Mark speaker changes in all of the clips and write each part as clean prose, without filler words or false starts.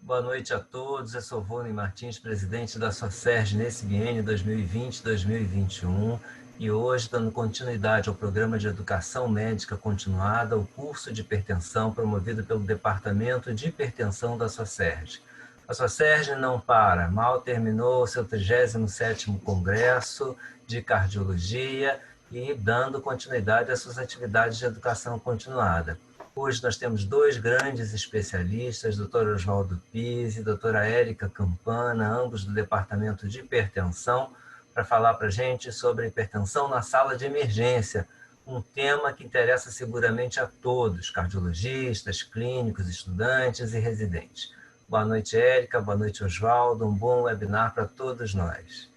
Speaker 1: Boa noite a todos. Eu sou Vônei Martins, presidente da SOCERJ nesse biênio 2020-2021 e hoje, dando continuidade ao programa de Educação Médica Continuada, o curso de hipertensão promovido pelo Departamento de Hipertensão da SOCERJ. A SOCERJ não para, mal terminou o seu 37º Congresso de Cardiologia e dando continuidade às suas atividades de educação continuada. Hoje nós temos dois grandes especialistas, Dr. Oswaldo Pizzi e doutora Érica Campana, ambos do Departamento de Hipertensão, para falar para a gente sobre hipertensão na sala de emergência, um tema que interessa seguramente a todos, cardiologistas, clínicos, estudantes e residentes. Boa noite, Érica, boa noite, Oswaldo, um bom webinar para todos nós.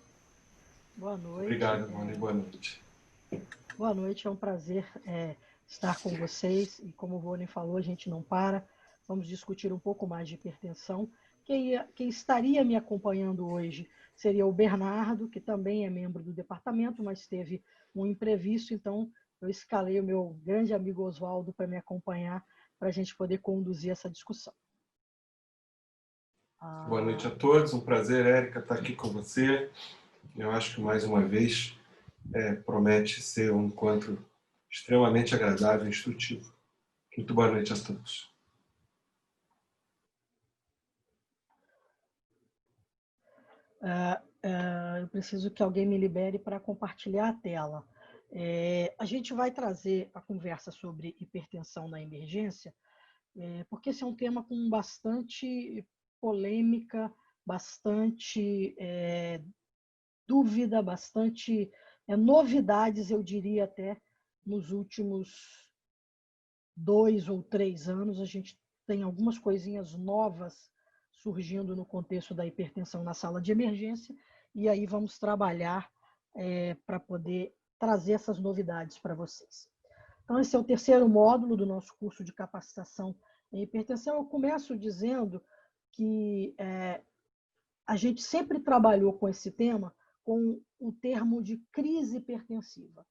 Speaker 2: Boa noite.
Speaker 3: Obrigado, Vônei, boa noite.
Speaker 2: Boa noite, é um prazer estar com vocês e como o Vônei falou, a gente não para. Vamos discutir um pouco mais de hipertensão. Quem estaria me acompanhando hoje seria o Bernardo, que também é membro do departamento, mas teve um imprevisto, então eu escalei o meu grande amigo Oswaldo para me acompanhar, para a gente poder conduzir essa discussão.
Speaker 3: Boa noite a todos, um prazer, Érica, estar aqui com você. Eu acho que mais uma vez promete ser um encontro extremamente agradável e instrutivo. Muito boa noite a todos.
Speaker 2: Eu preciso que alguém me libere para compartilhar a tela. A gente vai trazer a conversa sobre hipertensão na emergência, porque esse é um tema com bastante polêmica, bastante dúvida, bastante novidades, eu diria até, nos últimos 2 ou 3 anos. A gente tem algumas coisinhas novas surgindo no contexto da hipertensão na sala de emergência, e aí vamos trabalhar para poder trazer essas novidades para vocês. Então, esse é o terceiro módulo do nosso curso de capacitação em hipertensão. Eu começo dizendo que a gente sempre trabalhou com esse tema com o termo de crise hipertensiva.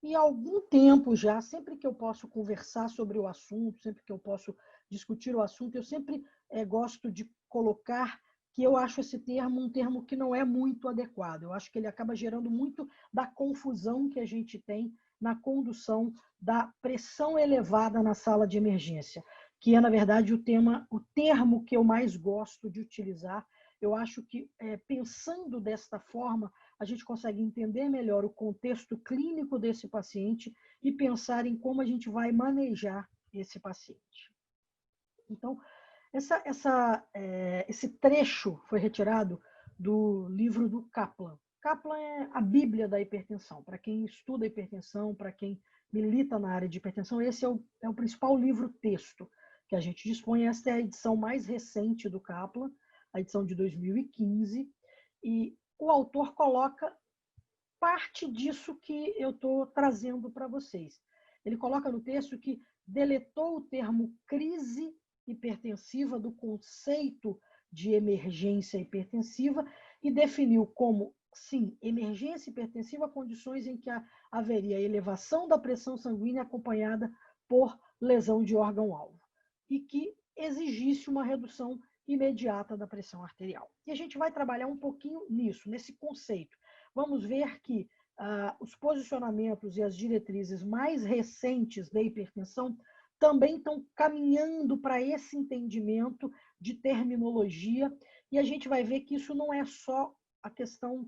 Speaker 2: E há algum tempo já, sempre que eu posso conversar sobre o assunto, sempre que eu posso discutir o assunto, eu sempre gosto de colocar que eu acho esse termo um termo que não é muito adequado. Eu acho que ele acaba gerando muito da confusão que a gente tem na condução da pressão elevada na sala de emergência, que é, na verdade, o termo que eu mais gosto de utilizar. Eu acho que, pensando desta forma, a gente consegue entender melhor o contexto clínico desse paciente e pensar em como a gente vai manejar esse paciente. Então, esse trecho foi retirado do livro do Kaplan. Kaplan é a Bíblia da hipertensão. Para quem estuda hipertensão, para quem milita na área de hipertensão, esse é o principal livro-texto que a gente dispõe. Esta é a edição mais recente do Kaplan, a edição de 2015, e o autor coloca parte disso que eu estou trazendo para vocês. Ele coloca no texto que deletou o termo crise hipertensiva do conceito de emergência hipertensiva e definiu como, sim, emergência hipertensiva condições em que haveria elevação da pressão sanguínea acompanhada por lesão de órgão-alvo e que exigisse uma redução imediata da pressão arterial. E a gente vai trabalhar um pouquinho nisso, nesse conceito. Vamos ver que os posicionamentos e as diretrizes mais recentes da hipertensão também estão caminhando para esse entendimento de terminologia, e a gente vai ver que isso não é só a questão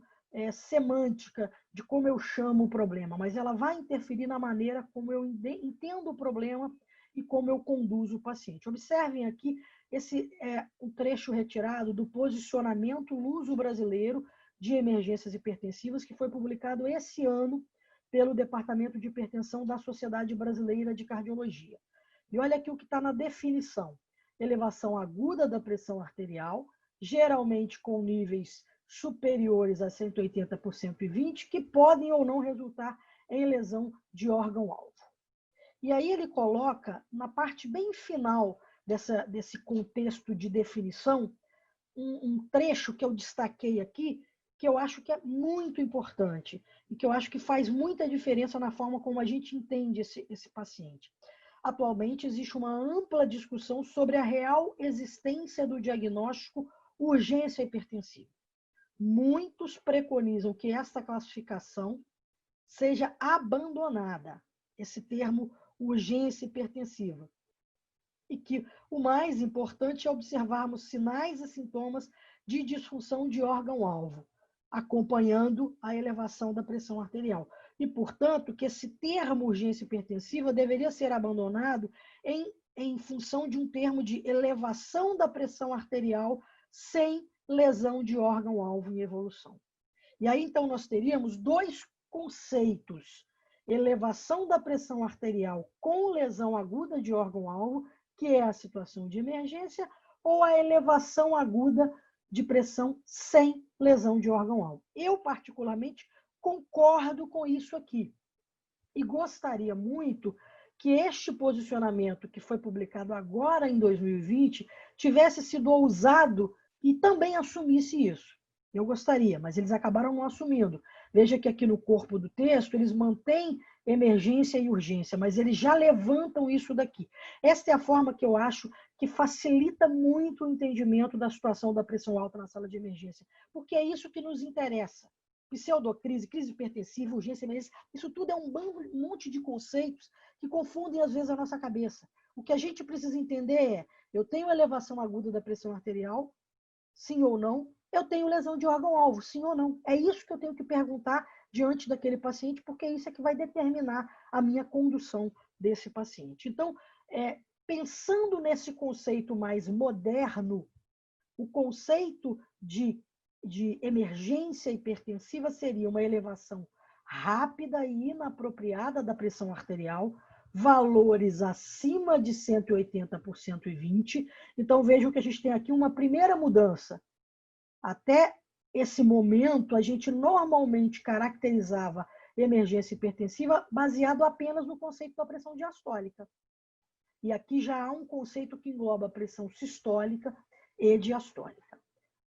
Speaker 2: semântica de como eu chamo o problema, mas ela vai interferir na maneira como eu entendo o problema e como eu conduzo o paciente. Observem aqui, esse é um trecho retirado do posicionamento luso-brasileiro de emergências hipertensivas, que foi publicado esse ano pelo Departamento de Hipertensão da Sociedade Brasileira de Cardiologia. E olha aqui o que está na definição: elevação aguda da pressão arterial, geralmente com níveis superiores a 180 por 120, que podem ou não resultar em lesão de órgão-alvo. E aí ele coloca, na parte bem final desse contexto de definição, um trecho que eu destaquei aqui, que eu acho que é muito importante e que eu acho que faz muita diferença na forma como a gente entende esse paciente. atualmente existe uma ampla discussão sobre a real existência do diagnóstico urgência hipertensiva. Muitos preconizam que esta classificação seja abandonada, esse termo urgência hipertensiva, e que o mais importante é observarmos sinais e sintomas de disfunção de órgão-alvo, acompanhando a elevação da pressão arterial. E, portanto, que esse termo urgência hipertensiva deveria ser abandonado em função de um termo de elevação da pressão arterial sem lesão de órgão-alvo em evolução. E aí, então, nós teríamos dois conceitos: elevação da pressão arterial com lesão aguda de órgão-alvo, que é a situação de emergência, ou a elevação aguda de pressão sem lesão de órgão-alvo. Eu, particularmente, concordo com isso aqui. E gostaria muito que este posicionamento, que foi publicado agora em 2020, tivesse sido ousado e também assumisse isso. Eu gostaria, mas eles acabaram não assumindo. Veja que aqui no corpo do texto, eles mantêm emergência e urgência, mas eles já levantam isso daqui. Esta é a forma que eu acho que facilita muito o entendimento da situação da pressão alta na sala de emergência, porque é isso que nos interessa. Pseudocrise, crise hipertensiva, urgência, emergência, isso tudo é um monte de conceitos que confundem às vezes a nossa cabeça. O que a gente precisa entender é: eu tenho elevação aguda da pressão arterial, sim ou não? Eu tenho lesão de órgão-alvo, sim ou não? É isso que eu tenho que perguntar diante daquele paciente, porque isso é que vai determinar a minha condução desse paciente. Então, pensando nesse conceito mais moderno, o conceito de emergência hipertensiva seria uma elevação rápida e inapropriada da pressão arterial, valores acima de 180 por 120. Então, vejam que a gente tem aqui uma primeira mudança. Até esse momento, a gente normalmente caracterizava emergência hipertensiva baseado apenas no conceito da pressão diastólica. E aqui já há um conceito que engloba a pressão sistólica e diastólica.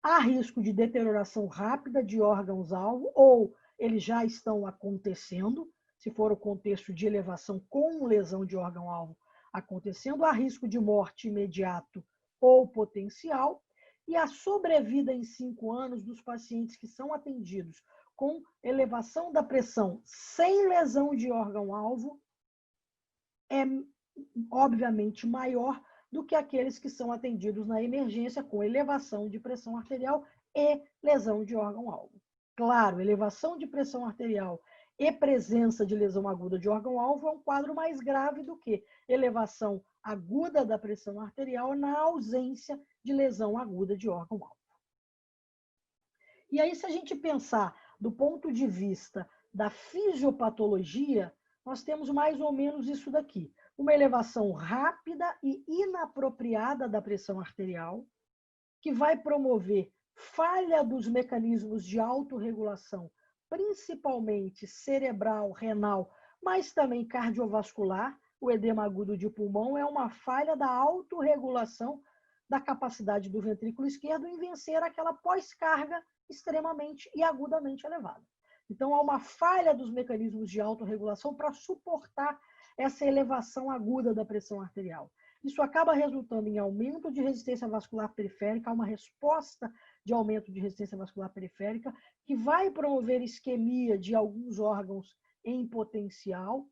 Speaker 2: Há risco de deterioração rápida de órgãos-alvo, ou eles já estão acontecendo, se for o contexto de elevação com lesão de órgão-alvo acontecendo. Há risco de morte imediato ou potencial, e a sobrevida em 5 anos dos pacientes que são atendidos com elevação da pressão sem lesão de órgão-alvo é, obviamente, maior do que aqueles que são atendidos na emergência com elevação de pressão arterial e lesão de órgão-alvo. Claro, elevação de pressão arterial e presença de lesão aguda de órgão-alvo é um quadro mais grave do que elevação aguda da pressão arterial na ausência de lesão aguda de órgão-alvo. E aí, se a gente pensar do ponto de vista da fisiopatologia, nós temos mais ou menos isso daqui: uma elevação rápida e inapropriada da pressão arterial, que vai promover falha dos mecanismos de autorregulação, principalmente cerebral, renal, mas também cardiovascular. O edema agudo de pulmão é uma falha da autorregulação da capacidade do ventrículo esquerdo em vencer aquela pós-carga extremamente e agudamente elevada. Então, há uma falha dos mecanismos de autorregulação para suportar essa elevação aguda da pressão arterial. Isso acaba resultando em aumento de resistência vascular periférica, uma resposta de aumento de resistência vascular periférica, que vai promover isquemia de alguns órgãos em potencial,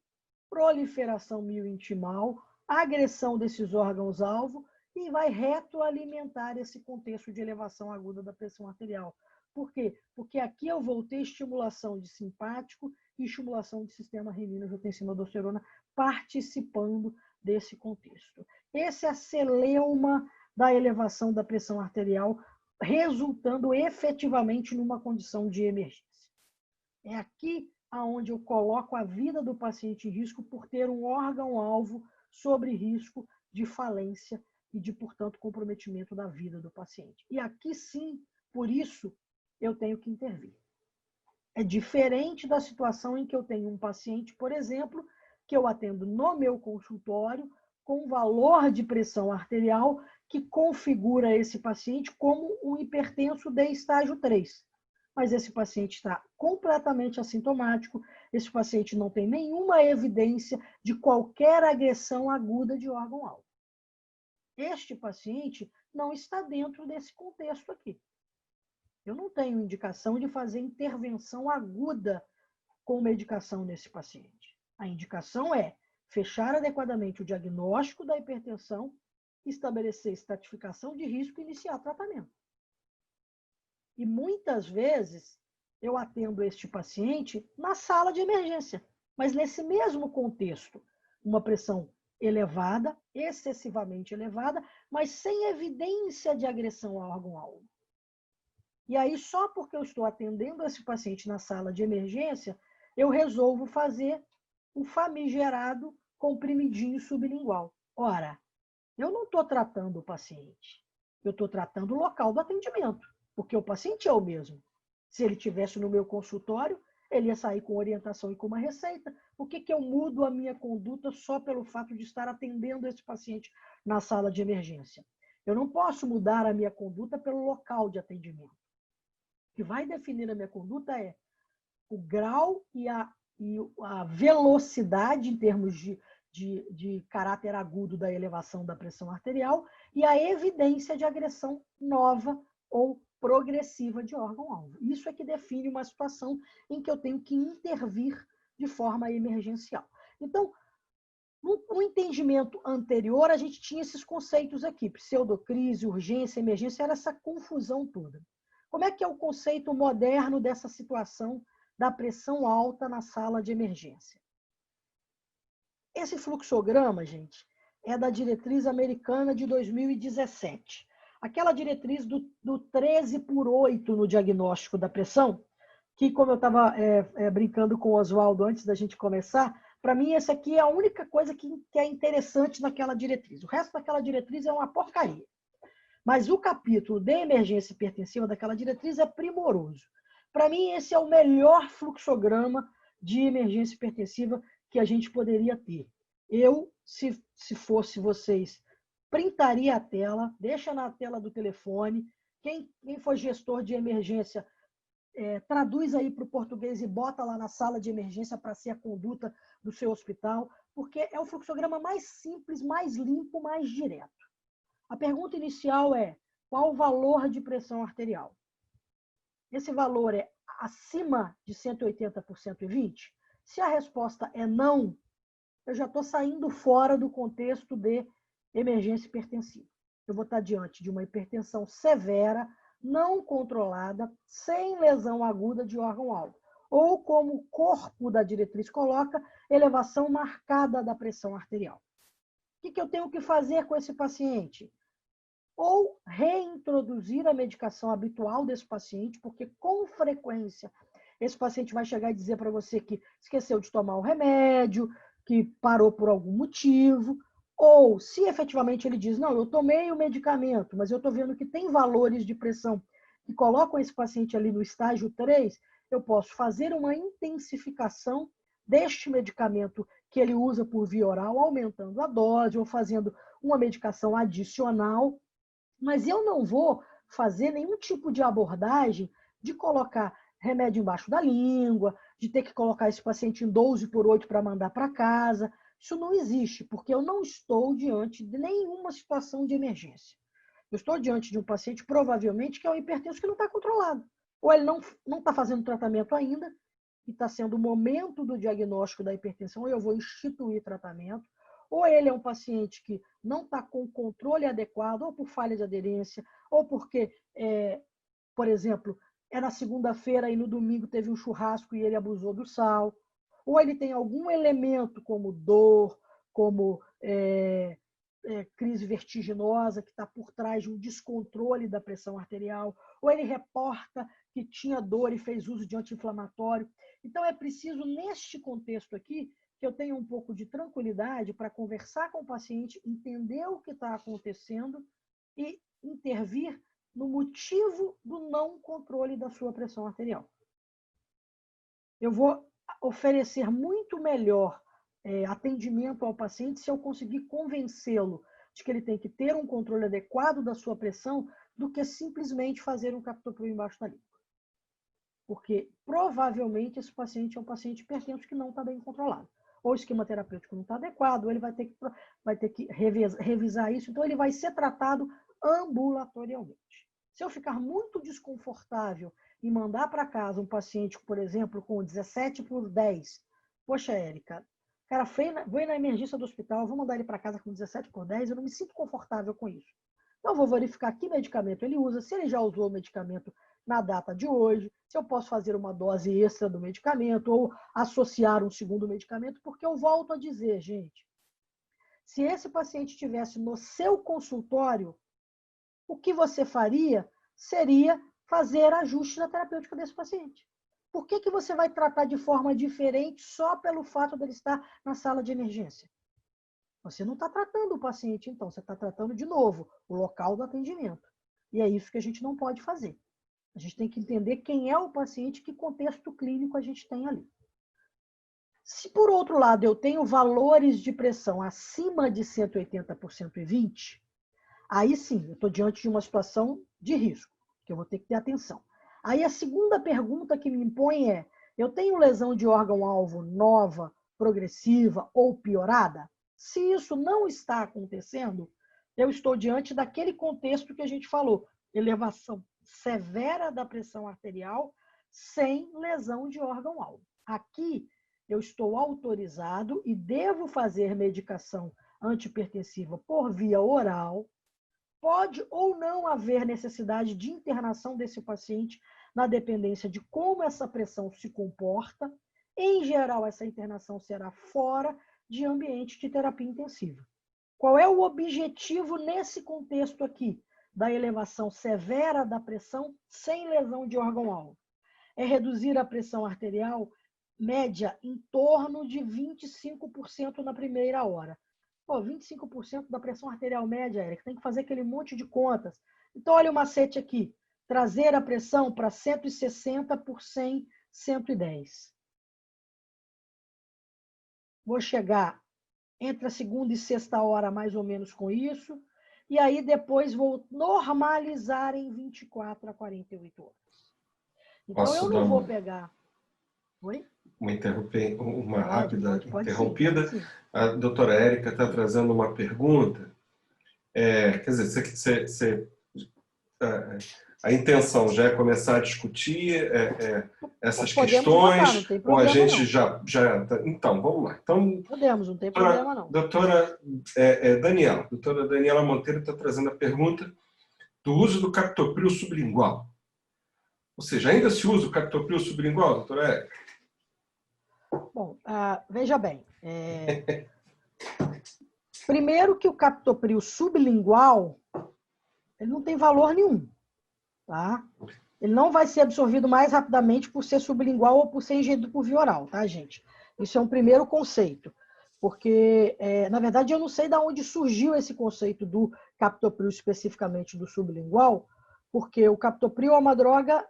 Speaker 2: proliferação miointimal, agressão desses órgãos-alvo, e vai retroalimentar esse contexto de elevação aguda da pressão arterial. Por quê? Porque aqui eu vou ter estimulação de simpático e estimulação de sistema renina-angiotensina-aldosterona participando desse contexto. Esse é a celeuma da elevação da pressão arterial, resultando efetivamente numa condição de emergência. É aqui onde eu coloco a vida do paciente em risco por ter um órgão-alvo sobre risco de falência e de, portanto, comprometimento da vida do paciente. E aqui sim, por isso, eu tenho que intervir. É diferente da situação em que eu tenho um paciente, por exemplo, que eu atendo no meu consultório, com valor de pressão arterial que configura esse paciente como um hipertenso de estágio 3. mas esse paciente está completamente assintomático, esse paciente não tem nenhuma evidência de qualquer agressão aguda de órgão-alvo. Este paciente não está dentro desse contexto aqui. Eu não tenho indicação de fazer intervenção aguda com medicação nesse paciente. A indicação é fechar adequadamente o diagnóstico da hipertensão, estabelecer estratificação de risco e iniciar tratamento. E muitas vezes eu atendo este paciente na sala de emergência, mas nesse mesmo contexto, uma pressão elevada, excessivamente elevada, mas sem evidência de agressão ao órgão-alvo. E aí, só porque eu estou atendendo esse paciente na sala de emergência, eu resolvo fazer o famigerado comprimidinho sublingual. Ora, eu não estou tratando o paciente, eu estou tratando o local do atendimento, porque o paciente é o mesmo. Se ele estivesse no meu consultório, ele ia sair com orientação e com uma receita. Por que eu mudo a minha conduta só pelo fato de estar atendendo esse paciente na sala de emergência? Eu não posso mudar a minha conduta pelo local de atendimento. O que vai definir a minha conduta é o grau e a velocidade em termos de caráter agudo da elevação da pressão arterial e a evidência de agressão nova ou progressiva de órgão-alvo. Isso é que define uma situação em que eu tenho que intervir de forma emergencial. Então, no entendimento anterior, a gente tinha esses conceitos aqui, pseudocrise, urgência, emergência, era essa confusão toda. Como é que é o conceito moderno dessa situação da pressão alta na sala de emergência? Esse fluxograma, gente, é da diretriz americana de 2017. Aquela diretriz do 13/8 no diagnóstico da pressão, que, como eu estava brincando com o Oswaldo antes da gente começar, para mim essa aqui é a única coisa que é interessante naquela diretriz. O resto daquela diretriz é uma porcaria. Mas o capítulo de emergência hipertensiva daquela diretriz é primoroso. Para mim, esse é o melhor fluxograma de emergência hipertensiva que a gente poderia ter. Eu, se fosse vocês, printaria a tela, deixa na tela do telefone. Quem for gestor de emergência, traduz aí para o português e bota lá na sala de emergência para ser a conduta do seu hospital, porque é o fluxograma mais simples, mais limpo, mais direto. A pergunta inicial é: qual o valor de pressão arterial? Esse valor é acima de 180/120? Se a resposta é não, eu já estou saindo fora do contexto de emergência hipertensiva. Eu vou estar diante de uma hipertensão severa, não controlada, sem lesão aguda de órgão-alvo. Ou, como o corpo da diretriz coloca, elevação marcada da pressão arterial. O que eu tenho que fazer com esse paciente? Ou reintroduzir a medicação habitual desse paciente, porque com frequência esse paciente vai chegar e dizer para você que esqueceu de tomar o remédio, que parou por algum motivo, ou se efetivamente ele diz, não, eu tomei o medicamento, mas eu estou vendo que tem valores de pressão que colocam esse paciente ali no estágio 3, eu posso fazer uma intensificação deste medicamento que ele usa por via oral, aumentando a dose ou fazendo uma medicação adicional. Mas eu não vou fazer nenhum tipo de abordagem de colocar remédio embaixo da língua, de ter que colocar esse paciente em 12/8 para mandar para casa. Isso não existe, porque eu não estou diante de nenhuma situação de emergência. Eu estou diante de um paciente, provavelmente, que é um hipertenso que não está controlado. Ou ele não está fazendo tratamento ainda, e está sendo o momento do diagnóstico da hipertensão, ou eu vou instituir tratamento. Ou ele é um paciente que não está com controle adequado, ou por falha de aderência, ou porque, por exemplo, é na segunda-feira e no domingo teve um churrasco e ele abusou do sal. Ou ele tem algum elemento como dor, como crise vertiginosa, que está por trás de um descontrole da pressão arterial. Ou ele reporta que tinha dor e fez uso de anti-inflamatório. Então, é preciso, neste contexto aqui, que eu tenha um pouco de tranquilidade para conversar com o paciente, entender o que está acontecendo e intervir no motivo do não controle da sua pressão arterial. Eu vou oferecer muito melhor atendimento ao paciente se eu conseguir convencê-lo de que ele tem que ter um controle adequado da sua pressão do que simplesmente fazer um captopril embaixo da língua. porque provavelmente esse paciente é um paciente hipertenso que não está bem controlado. Ou o esquema terapêutico não está adequado, ou ele vai ter que revisar isso, então ele vai ser tratado ambulatorialmente. Se eu ficar muito desconfortável em mandar para casa um paciente, por exemplo, com 17/10, poxa, Érica, cara, vou ir na emergência do hospital, vou mandar ele para casa com 17/10, eu não me sinto confortável com isso. Então, eu vou verificar que medicamento ele usa, se ele já usou o medicamento na data de hoje, se eu posso fazer uma dose extra do medicamento ou associar um segundo medicamento, porque eu volto a dizer, gente, se esse paciente estivesse no seu consultório, o que você faria seria fazer ajuste na terapêutica desse paciente. Por que você vai tratar de forma diferente só pelo fato dele estar na sala de emergência? Você não está tratando o paciente, então, você está tratando de novo o local do atendimento. E é isso que a gente não pode fazer. A gente tem que entender quem é o paciente, que contexto clínico a gente tem ali. Se, por outro lado, eu tenho valores de pressão acima de 180/120, aí sim, eu estou diante de uma situação de risco, que eu vou ter que ter atenção. Aí a segunda pergunta que me impõe é, eu tenho lesão de órgão-alvo nova, progressiva ou piorada? Se isso não está acontecendo, eu estou diante daquele contexto que a gente falou, elevação severa da pressão arterial sem lesão de órgão-alvo. Aqui eu estou autorizado e devo fazer medicação antihipertensiva por via oral. Pode ou não haver necessidade de internação desse paciente na dependência de como essa pressão se comporta. Em geral, essa internação será fora de ambiente de terapia intensiva. Qual é o objetivo nesse contexto aqui da elevação severa da pressão sem lesão de órgão-alvo? É reduzir a pressão arterial média em torno de 25% na primeira hora. Pô, 25% da pressão arterial média, Érica, tem que fazer aquele monte de contas. Então, olha o macete aqui. Trazer a pressão para 160/100, 110. Vou chegar entre a segunda e sexta hora, mais ou menos, com isso. E aí, depois, vou normalizar em 24 a 48 horas. Então,
Speaker 3: Posso
Speaker 2: eu não vou pegar... Oi?
Speaker 3: Uma rápida
Speaker 2: pode
Speaker 3: interrompida.
Speaker 2: Sim.
Speaker 3: A doutora Érica está trazendo uma pergunta. Quer dizer, a intenção já é começar a discutir essas questões,
Speaker 2: não tem
Speaker 3: ou a
Speaker 2: problema,
Speaker 3: gente
Speaker 2: não.
Speaker 3: já... Então, vamos lá. Então,
Speaker 2: Podemos, não tem problema, não.
Speaker 3: doutora Daniela Monteiro está trazendo a pergunta do uso do captopril sublingual. Ou seja, ainda se usa o captopril sublingual, doutora Érica?
Speaker 2: Bom, veja bem. Primeiro que o captopril sublingual ele não tem valor nenhum. Tá? Ele não vai ser absorvido mais rapidamente por ser sublingual ou por ser ingerido por via oral, tá, gente? Isso é um primeiro conceito. Porque, na verdade, eu não sei de onde surgiu esse conceito do captopril, especificamente do sublingual, porque o captopril é uma droga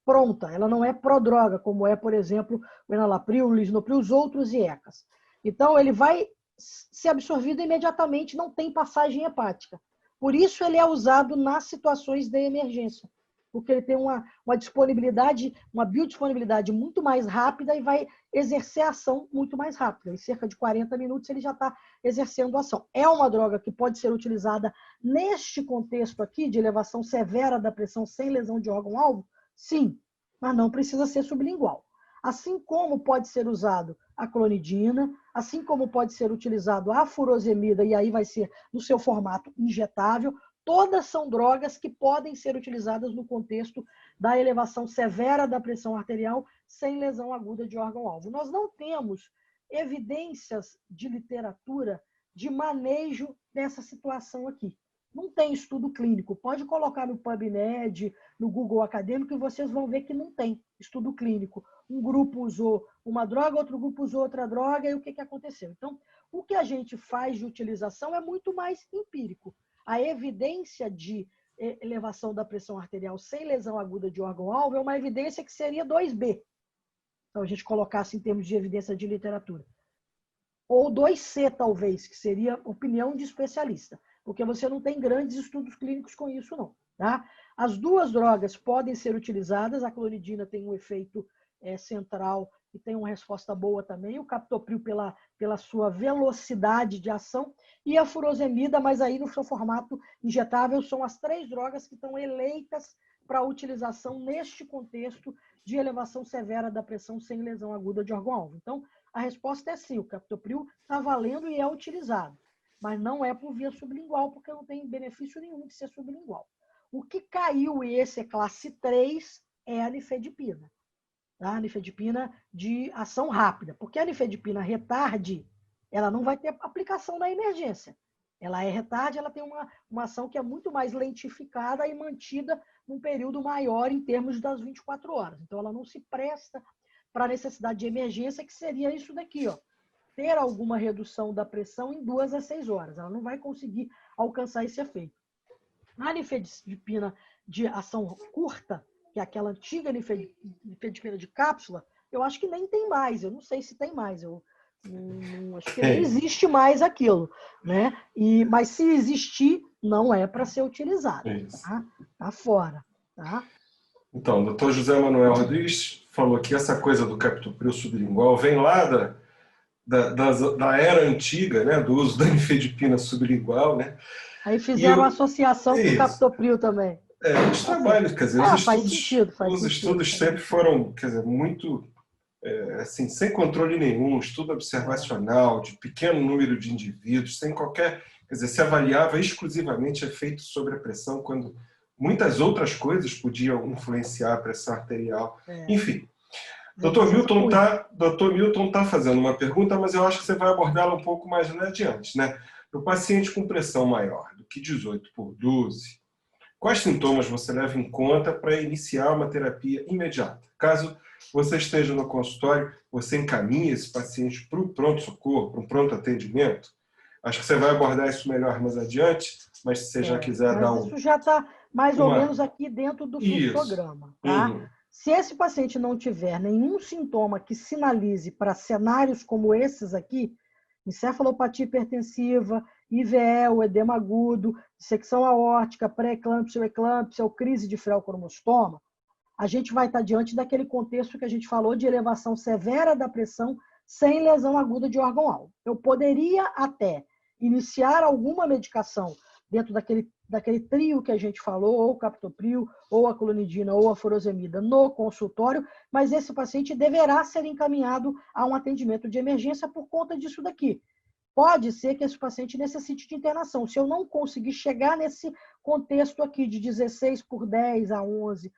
Speaker 2: pronta, ela não é prodroga, como é, por exemplo, o enalapril, o lisinopril, os outros IECAs. Então, ele vai ser absorvido imediatamente, não tem passagem hepática. Por isso, ele é usado nas situações de emergência, porque ele tem uma disponibilidade, uma biodisponibilidade muito mais rápida e vai exercer a ação muito mais rápida. Em cerca de 40 minutos, ele já está exercendo a ação. É uma droga que pode ser utilizada neste contexto aqui, de elevação severa da pressão sem lesão de órgão-alvo? Sim, mas não precisa ser sublingual. Assim como pode ser usado a clonidina, assim como pode ser utilizado a furosemida, e aí vai ser no seu formato injetável, todas são drogas que podem ser utilizadas no contexto da elevação severa da pressão arterial sem lesão aguda de órgão-alvo. Nós não temos evidências de literatura de manejo dessa situação aqui. Não tem estudo clínico. Pode colocar no PubMed, no Google Acadêmico, e vocês vão ver que não tem estudo clínico. Um grupo usou uma droga, outro grupo usou outra droga, e o que aconteceu? Então, o que a gente faz de utilização é muito mais empírico. A evidência de elevação da pressão arterial sem lesão aguda de órgão-alvo é uma evidência que seria 2B. Então, a gente colocasse em termos de evidência de literatura. Ou 2C, talvez, que seria opinião de especialista. Porque você não tem grandes estudos clínicos com isso, não. Tá? As duas drogas podem ser utilizadas, a clonidina tem um efeito central e tem uma resposta boa também, o captopril pela sua velocidade de ação, e a furosemida, mas aí no seu formato injetável, são as 3 drogas que estão eleitas para utilização neste contexto de elevação severa da pressão sem lesão aguda de órgão-alvo. Então, a resposta é sim, o captopril está valendo e é utilizado, mas não é por via sublingual, porque não tem benefício nenhum de ser sublingual. O que caiu, e esse é classe 3, é a nifedipina. Tá? A nifedipina de ação rápida, porque a nifedipina retarde, ela não vai ter aplicação na emergência. Ela é retarde, ela tem uma ação que é muito mais lentificada e mantida num período maior em termos das 24 horas. Então, ela não se presta para a necessidade de emergência, que seria isso daqui, ó, ter alguma redução da pressão em 2 a 6 horas. Ela não vai conseguir alcançar esse efeito. A nifedipina de ação curta, que é aquela antiga nifedipina de cápsula, eu acho que nem tem mais. Eu não sei se tem mais. Eu acho que nem existe mais aquilo, né? Mas se existir, não é para ser utilizado. Tá fora. Tá?
Speaker 3: Então, o doutor José Manuel Rodrigues falou que essa coisa do captopril sublingual vem lá da era antiga, né, do uso da nifedipina sublingual, né?
Speaker 2: Aí fizeram associação com o captopril também.
Speaker 3: Os trabalhos, quer dizer, os estudos sempre foram, quer dizer, muito, assim, sem controle nenhum, estudo observacional, de pequeno número de indivíduos, sem qualquer, quer dizer, se avaliava exclusivamente efeito sobre a pressão, quando muitas outras coisas podiam influenciar a pressão arterial. Enfim, Dr. Milton tá fazendo uma pergunta, mas eu acho que você vai abordá-la um pouco mais adiante, né? O paciente com pressão maior do que 18/12, quais sintomas você leva em conta para iniciar uma terapia imediata? Caso você esteja no consultório, você encaminha esse paciente para o pronto-socorro, para um pronto atendimento? Acho que você vai abordar isso melhor mais adiante, mas se você já quiser dar
Speaker 2: Isso já está mais ou menos aqui dentro do fluxograma. Tá? Se esse paciente não tiver nenhum sintoma que sinalize para cenários como esses aqui, encefalopatia hipertensiva, IVE, o edema agudo, dissecção aórtica, pré-eclâmpsia ou eclâmpsia ou crise de freocromostoma, a gente vai estar diante daquele contexto que a gente falou de elevação severa da pressão sem lesão aguda de órgão-alvo. Eu poderia até iniciar alguma medicação dentro daquele trio que a gente falou, ou o captopril, ou a clonidina, ou a furosemida no consultório, mas esse paciente deverá ser encaminhado a um atendimento de emergência por conta disso daqui. Pode ser que esse paciente necessite de internação. Se eu não conseguir chegar nesse contexto aqui de 16/10 a 11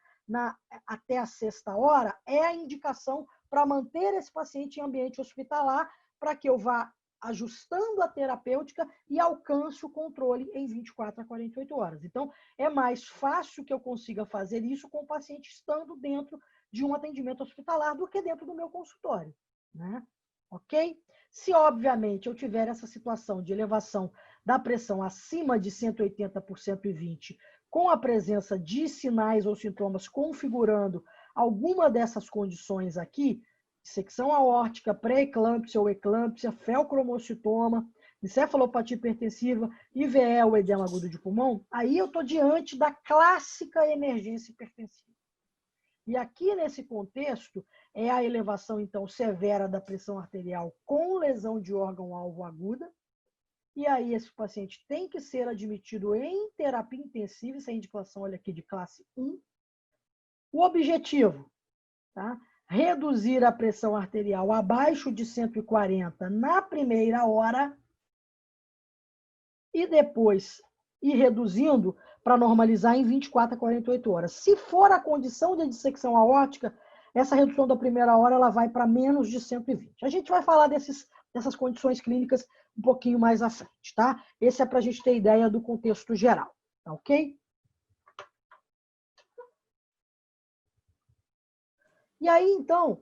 Speaker 2: até a 6ª hora, é a indicação para manter esse paciente em ambiente hospitalar para que eu vá ajustando a terapêutica e alcance o controle em 24 a 48 horas. Então, é mais fácil que eu consiga fazer isso com o paciente estando dentro de um atendimento hospitalar do que dentro do meu consultório, né? Ok? Se, obviamente, eu tiver essa situação de elevação da pressão acima de 180/120, com a presença de sinais ou sintomas configurando alguma dessas condições aqui, dissecção aórtica, pré-eclâmpsia ou eclâmpsia, feocromocitoma, encefalopatia hipertensiva, IVE, o edema agudo de pulmão, aí eu estou diante da clássica emergência hipertensiva. E aqui, nesse contexto, é a elevação, então, severa da pressão arterial com lesão de órgão-alvo aguda. E aí, esse paciente tem que ser admitido em terapia intensiva, essa indicação, olha aqui, de classe 1. O objetivo, tá? Reduzir a pressão arterial abaixo de 140 na primeira hora e depois ir reduzindo para normalizar em 24 a 48 horas. Se for a condição de dissecção aórtica, essa redução da primeira hora ela vai para menos de 120. A gente vai falar dessas condições clínicas um pouquinho mais à frente, tá? Esse é para a gente ter ideia do contexto geral, tá ok? E aí, então,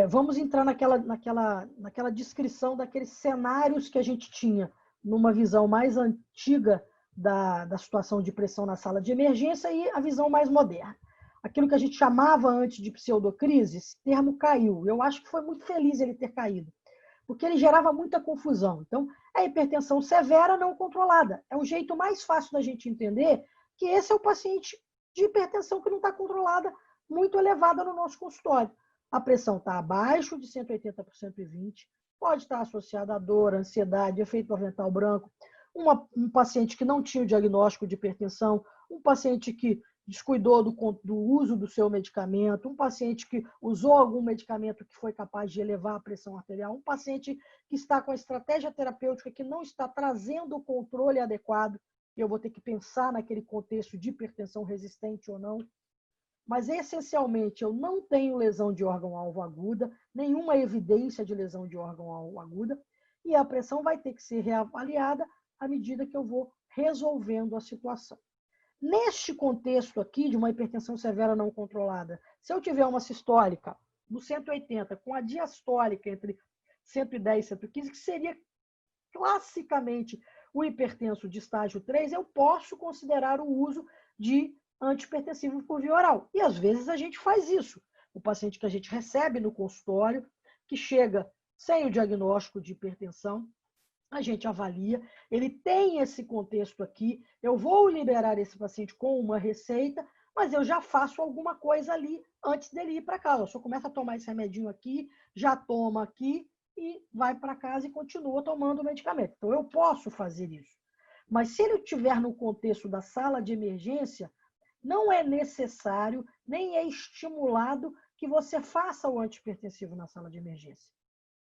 Speaker 2: vamos entrar naquela descrição daqueles cenários que a gente tinha numa visão mais antiga da situação de pressão na sala de emergência e a visão mais moderna. Aquilo que a gente chamava antes de pseudocrise, esse termo caiu. Eu acho que foi muito feliz ele ter caído, porque ele gerava muita confusão. Então, a hipertensão severa não controlada. É o jeito mais fácil da gente entender que esse é o paciente de hipertensão que não está controlada, muito elevada no nosso consultório. A pressão está abaixo de 180 por 120, pode estar associada a dor, ansiedade, efeito avental branco, um paciente que não tinha o diagnóstico de hipertensão, um paciente que descuidou do uso do seu medicamento, um paciente que usou algum medicamento que foi capaz de elevar a pressão arterial, um paciente que está com a estratégia terapêutica que não está trazendo o controle adequado, e eu vou ter que pensar naquele contexto de hipertensão resistente ou não. Mas, essencialmente, eu não tenho lesão de órgão-alvo aguda, nenhuma evidência de lesão de órgão-alvo aguda, e a pressão vai ter que ser reavaliada à medida que eu vou resolvendo a situação. Neste contexto aqui de uma hipertensão severa não controlada, se eu tiver uma sistólica no 180 com a diastólica entre 110 e 115, que seria classicamente o hipertenso de estágio 3, eu posso considerar o uso de antihipertensivo por via oral. E às vezes a gente faz isso. O paciente que a gente recebe no consultório, que chega sem o diagnóstico de hipertensão, a gente avalia, ele tem esse contexto aqui, eu vou liberar esse paciente com uma receita, mas eu já faço alguma coisa ali antes dele ir para casa. Eu só começo a tomar esse remedinho aqui, já toma aqui e vai para casa e continua tomando o medicamento. Então, eu posso fazer isso. Mas se ele estiver no contexto da sala de emergência, não é necessário, nem é estimulado que você faça o antihipertensivo na sala de emergência.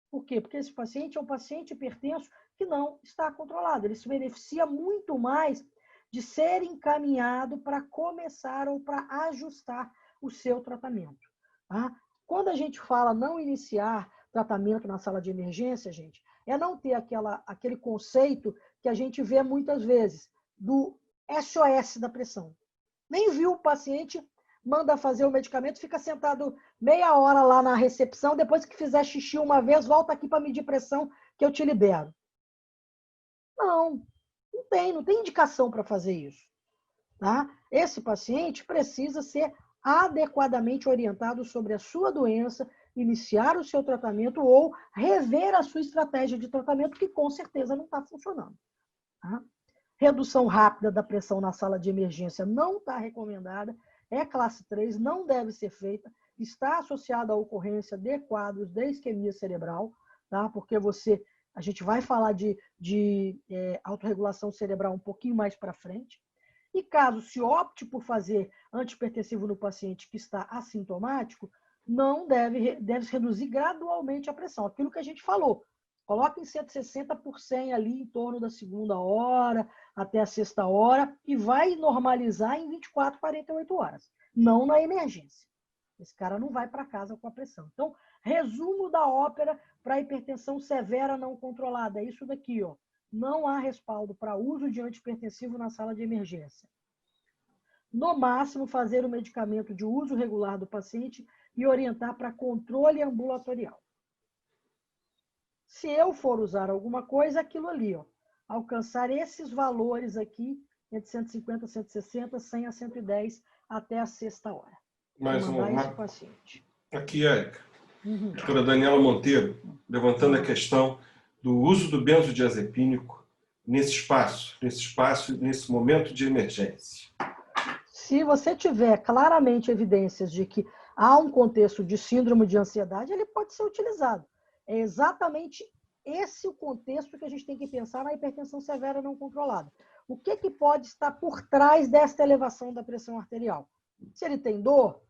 Speaker 2: Por quê? Porque esse paciente é um paciente hipertenso que não está controlado. Ele se beneficia muito mais de ser encaminhado para começar ou para ajustar o seu tratamento. Tá? Quando a gente fala não iniciar tratamento na sala de emergência, gente, é não ter aquele conceito que a gente vê muitas vezes do SOS da pressão. Nem viu o paciente, manda fazer o medicamento, fica sentado meia hora lá na recepção, depois que fizer xixi uma vez, volta aqui para medir pressão que eu te libero. Não tem indicação para fazer isso. Tá? Esse paciente precisa ser adequadamente orientado sobre a sua doença, iniciar o seu tratamento ou rever a sua estratégia de tratamento, que com certeza não está funcionando. Tá? Redução rápida da pressão na sala de emergência não está recomendada, é classe 3, não deve ser feita, está associada à ocorrência de quadros de isquemia cerebral, tá? Porque a gente vai falar de autorregulação cerebral um pouquinho mais para frente. E caso se opte por fazer antihipertensivo no paciente que está assintomático, não deve reduzir gradualmente a pressão. Aquilo que a gente falou, coloca em 160 por 100 ali em torno da segunda hora até a sexta hora e vai normalizar em 24, 48 horas. Não na emergência. Esse cara não vai para casa com a pressão. Então, resumo da ópera para hipertensão severa não controlada. É isso daqui, ó. Não há respaldo para uso de antihipertensivo na sala de emergência. No máximo, fazer o medicamento de uso regular do paciente e orientar para controle ambulatorial. Se eu for usar alguma coisa, aquilo ali, ó, alcançar esses valores aqui, entre 150 a 160, 100 a 110, até a sexta hora.
Speaker 3: Mais
Speaker 2: esse paciente.
Speaker 3: Aqui, Érica. Doutora Daniela Monteiro, levantando a questão do uso do benzodiazepínico nesse momento de emergência.
Speaker 2: Se você tiver claramente evidências de que há um contexto de síndrome de ansiedade, ele pode ser utilizado. É exatamente esse o contexto que a gente tem que pensar na hipertensão severa não controlada. O que pode estar por trás desta elevação da pressão arterial? Se ele tem dor,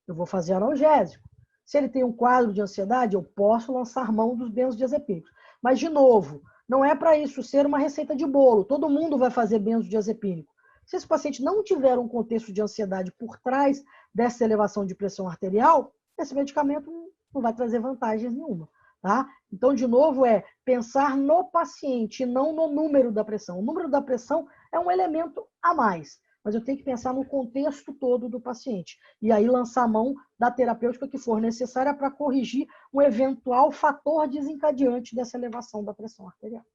Speaker 2: eu vou fazer analgésico. Se ele tem um quadro de ansiedade, eu posso lançar mão dos benzodiazepínicos. Mas, de novo, não é para isso ser uma receita de bolo. Todo mundo vai fazer benzodiazepínico. Se esse paciente não tiver um contexto de ansiedade por trás dessa elevação de pressão arterial, esse medicamento não vai trazer vantagens nenhuma. Tá? Então, de novo, é pensar no paciente e não no número da pressão. O número da pressão é um elemento a mais, mas eu tenho que pensar no contexto todo do paciente. E aí lançar a mão da terapêutica que for necessária para corrigir um eventual fator desencadeante dessa elevação da pressão arterial.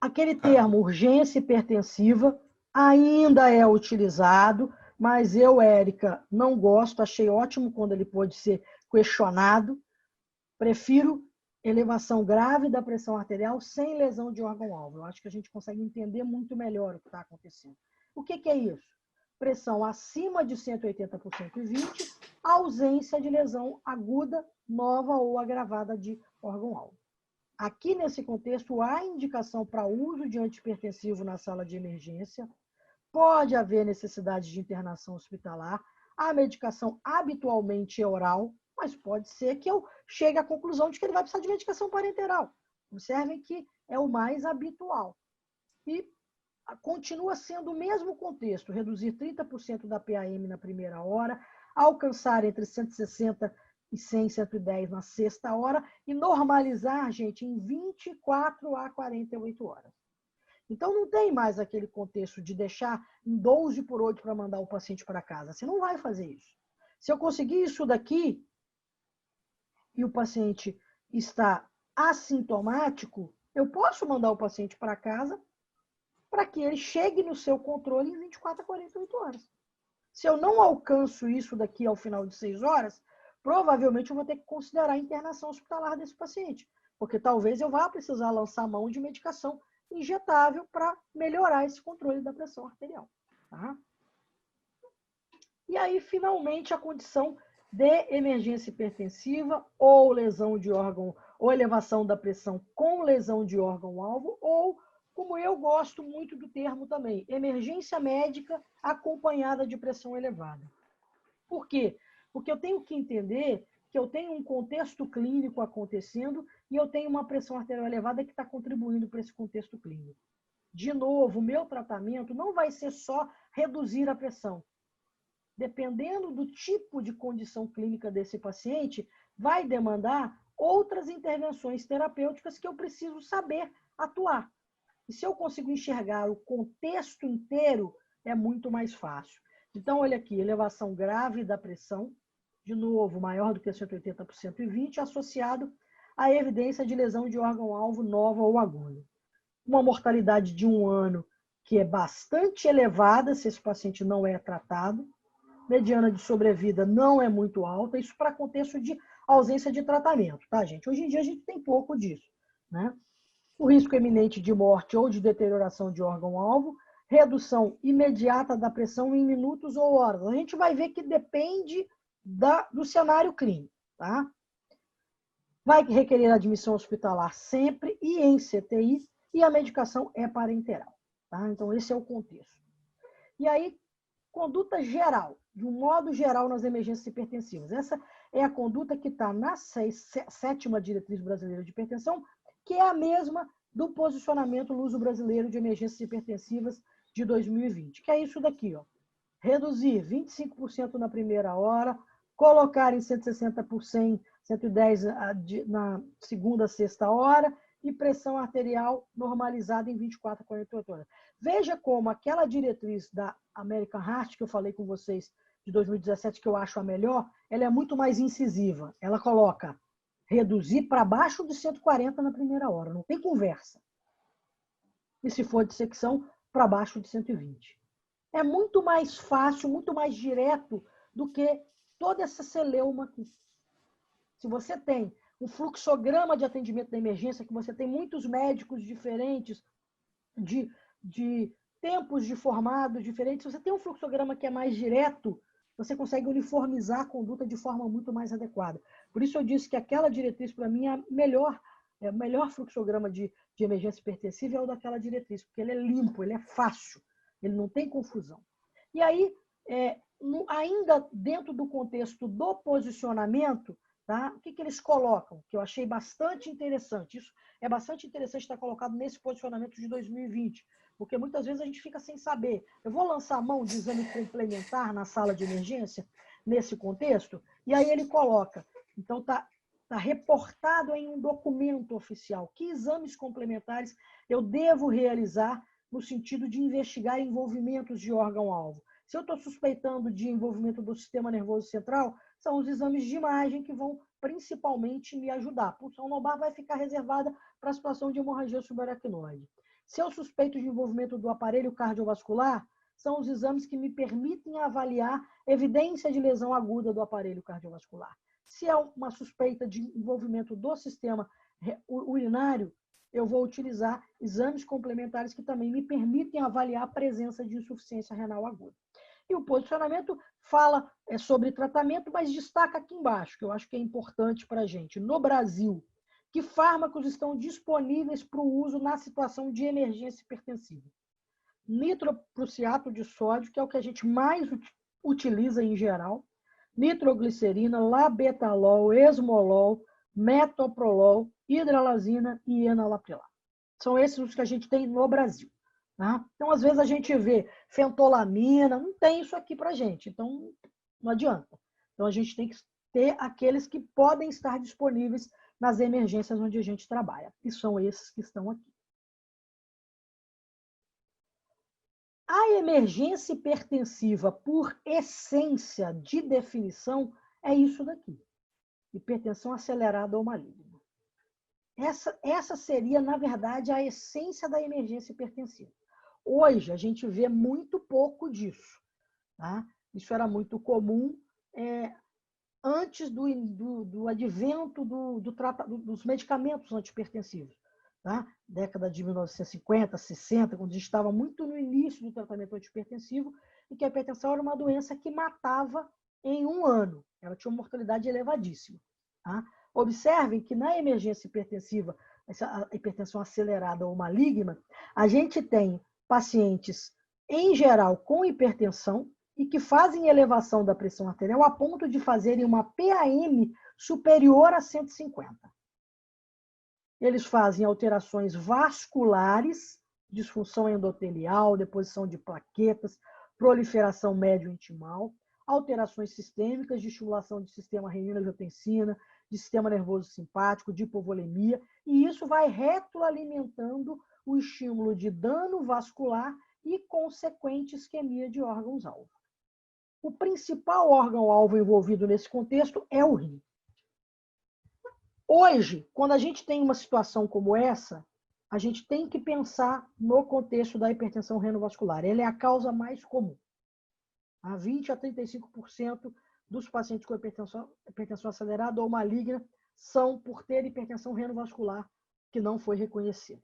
Speaker 2: Aquele termo urgência hipertensiva ainda é utilizado, mas eu, Érica, não gosto, achei ótimo quando ele pôde ser questionado. Prefiro elevação grave da pressão arterial sem lesão de órgão-alvo. Eu acho que a gente consegue entender muito melhor o que está acontecendo. O que é isso? Pressão acima de 180 por 120, ausência de lesão aguda, nova ou agravada de órgão-alvo. Aqui, nesse contexto, há indicação para uso de antihipertensivo na sala de emergência, pode haver necessidade de internação hospitalar, a medicação habitualmente é oral, mas pode ser que eu chegue à conclusão de que ele vai precisar de medicação parenteral. Observem que é o mais habitual. E continua sendo o mesmo contexto, reduzir 30% da PAM na primeira hora, alcançar entre 160 e 100, 110 na sexta hora e normalizar, gente, em 24 a 48 horas. Então, não tem mais aquele contexto de deixar em 12 por 8 para mandar o paciente para casa. Você não vai fazer isso. Se eu conseguir isso daqui e o paciente está assintomático, eu posso mandar o paciente para casa para que ele chegue no seu controle em 24 a 48 horas. Se eu não alcanço isso daqui ao final de 6 horas, provavelmente eu vou ter que considerar a internação hospitalar desse paciente, porque talvez eu vá precisar lançar mão de medicação injetável para melhorar esse controle da pressão arterial. Tá? E aí, finalmente, a condição de emergência hipertensiva ou lesão de órgão, ou elevação da pressão com lesão de órgão-alvo, ou, como eu gosto muito do termo também, emergência médica acompanhada de pressão elevada. Por quê? Porque eu tenho que entender que eu tenho um contexto clínico acontecendo e eu tenho uma pressão arterial elevada que está contribuindo para esse contexto clínico. De novo, o meu tratamento não vai ser só reduzir a pressão. Dependendo do tipo de condição clínica desse paciente, vai demandar outras intervenções terapêuticas que eu preciso saber atuar. E se eu consigo enxergar o contexto inteiro, é muito mais fácil. Então, olha aqui, elevação grave da pressão, de novo, maior do que 180 por 120, associado à evidência de lesão de órgão-alvo nova ou aguda. Uma mortalidade de 1 ano, que é bastante elevada se esse paciente não é tratado. Mediana de sobrevida não é muito alta, isso para contexto de ausência de tratamento, tá, gente? Hoje em dia a gente tem pouco disso, né? O risco eminente de morte ou de deterioração de órgão-alvo, redução imediata da pressão em minutos ou horas. A gente vai ver que depende do cenário clínico, tá? Vai requerer admissão hospitalar sempre e em CTI, e a medicação é parenteral, tá? Então, esse é o contexto. E aí, conduta geral, de um modo geral nas emergências hipertensivas. Essa é a conduta que está na 7ª diretriz brasileira de hipertensão, que é a mesma do posicionamento luso-brasileiro de emergências hipertensivas de 2020, que é isso daqui, ó. Reduzir 25% na primeira hora, colocar em 160 por 100, 110 na segunda, sexta hora, e pressão arterial normalizada em 24 a 48 horas. Veja como aquela diretriz da American Heart, que eu falei com vocês, de 2017, que eu acho a melhor, ela é muito mais incisiva. Ela coloca reduzir para baixo de 140 na primeira hora, não tem conversa. E se for de secção, para baixo de 120. É muito mais fácil, muito mais direto do que toda essa celeuma aqui. Se você tem um fluxograma de atendimento da emergência, que você tem muitos médicos diferentes, de tempos de formados diferentes, se você tem um fluxograma que é mais direto, você consegue uniformizar a conduta de forma muito mais adequada. Por isso eu disse que aquela diretriz, para mim, é o melhor fluxograma de emergência hipertensiva é o daquela diretriz, porque ele é limpo, ele é fácil, ele não tem confusão. E aí, ainda dentro do contexto do posicionamento, tá? O que eles colocam? Que eu achei bastante interessante. Isso é bastante interessante estar colocado nesse posicionamento de 2020, porque muitas vezes a gente fica sem saber. Eu vou lançar a mão de exame complementar na sala de emergência, nesse contexto, e aí ele coloca. Então, está reportado em um documento oficial que exames complementares eu devo realizar no sentido de investigar envolvimentos de órgão-alvo. Se eu estou suspeitando de envolvimento do sistema nervoso central, são os exames de imagem que vão principalmente me ajudar. A punção lobar vai ficar reservada para a situação de hemorragia subaracnoide. Se eu suspeito de envolvimento do aparelho cardiovascular, são os exames que me permitem avaliar evidência de lesão aguda do aparelho cardiovascular. Se é uma suspeita de envolvimento do sistema urinário, eu vou utilizar exames complementares que também me permitem avaliar a presença de insuficiência renal aguda. E o posicionamento fala sobre tratamento, mas destaca aqui embaixo, que eu acho que é importante para a gente. No Brasil, que fármacos estão disponíveis para o uso na situação de emergência hipertensiva? Nitroprusiato de sódio, que é o que a gente mais utiliza em geral, nitroglicerina, labetalol, esmolol, metoprolol, hidralazina e enalapril. São esses os que a gente tem no Brasil. Tá? Então, às vezes, a gente vê fentolamina, não tem isso aqui para a gente, então não adianta. Então, a gente tem que ter aqueles que podem estar disponíveis nas emergências onde a gente trabalha, e são esses que estão aqui. A emergência hipertensiva, por essência de definição, é isso daqui. Hipertensão acelerada ou maligna. Essa seria, na verdade, a essência da emergência hipertensiva. Hoje, a gente vê muito pouco disso. Tá? Isso era muito comum antes do advento dos medicamentos antihipertensivos. Tá? Década de 1950, 60, quando a gente estava muito no início do tratamento antihipertensivo, e que a hipertensão era uma doença que matava em 1 ano. Ela tinha uma mortalidade elevadíssima. Tá? Observem que na emergência hipertensiva, essa hipertensão acelerada ou maligna, a gente tem pacientes, em geral, com hipertensão e que fazem elevação da pressão arterial a ponto de fazerem uma PAM superior a 150. Eles fazem alterações vasculares, disfunção endotelial, deposição de plaquetas, proliferação médio-intimal, alterações sistêmicas de estimulação de sistema renina-angiotensina, de sistema nervoso simpático, de hipovolemia, e isso vai retroalimentando o estímulo de dano vascular e consequente isquemia de órgãos-alvo. O principal órgão-alvo envolvido nesse contexto é o rim. Hoje, quando a gente tem uma situação como essa, a gente tem que pensar no contexto da hipertensão renovascular. Ela é a causa mais comum. 20 a 35% dos pacientes com hipertensão acelerada ou maligna são por ter hipertensão renovascular que não foi reconhecida.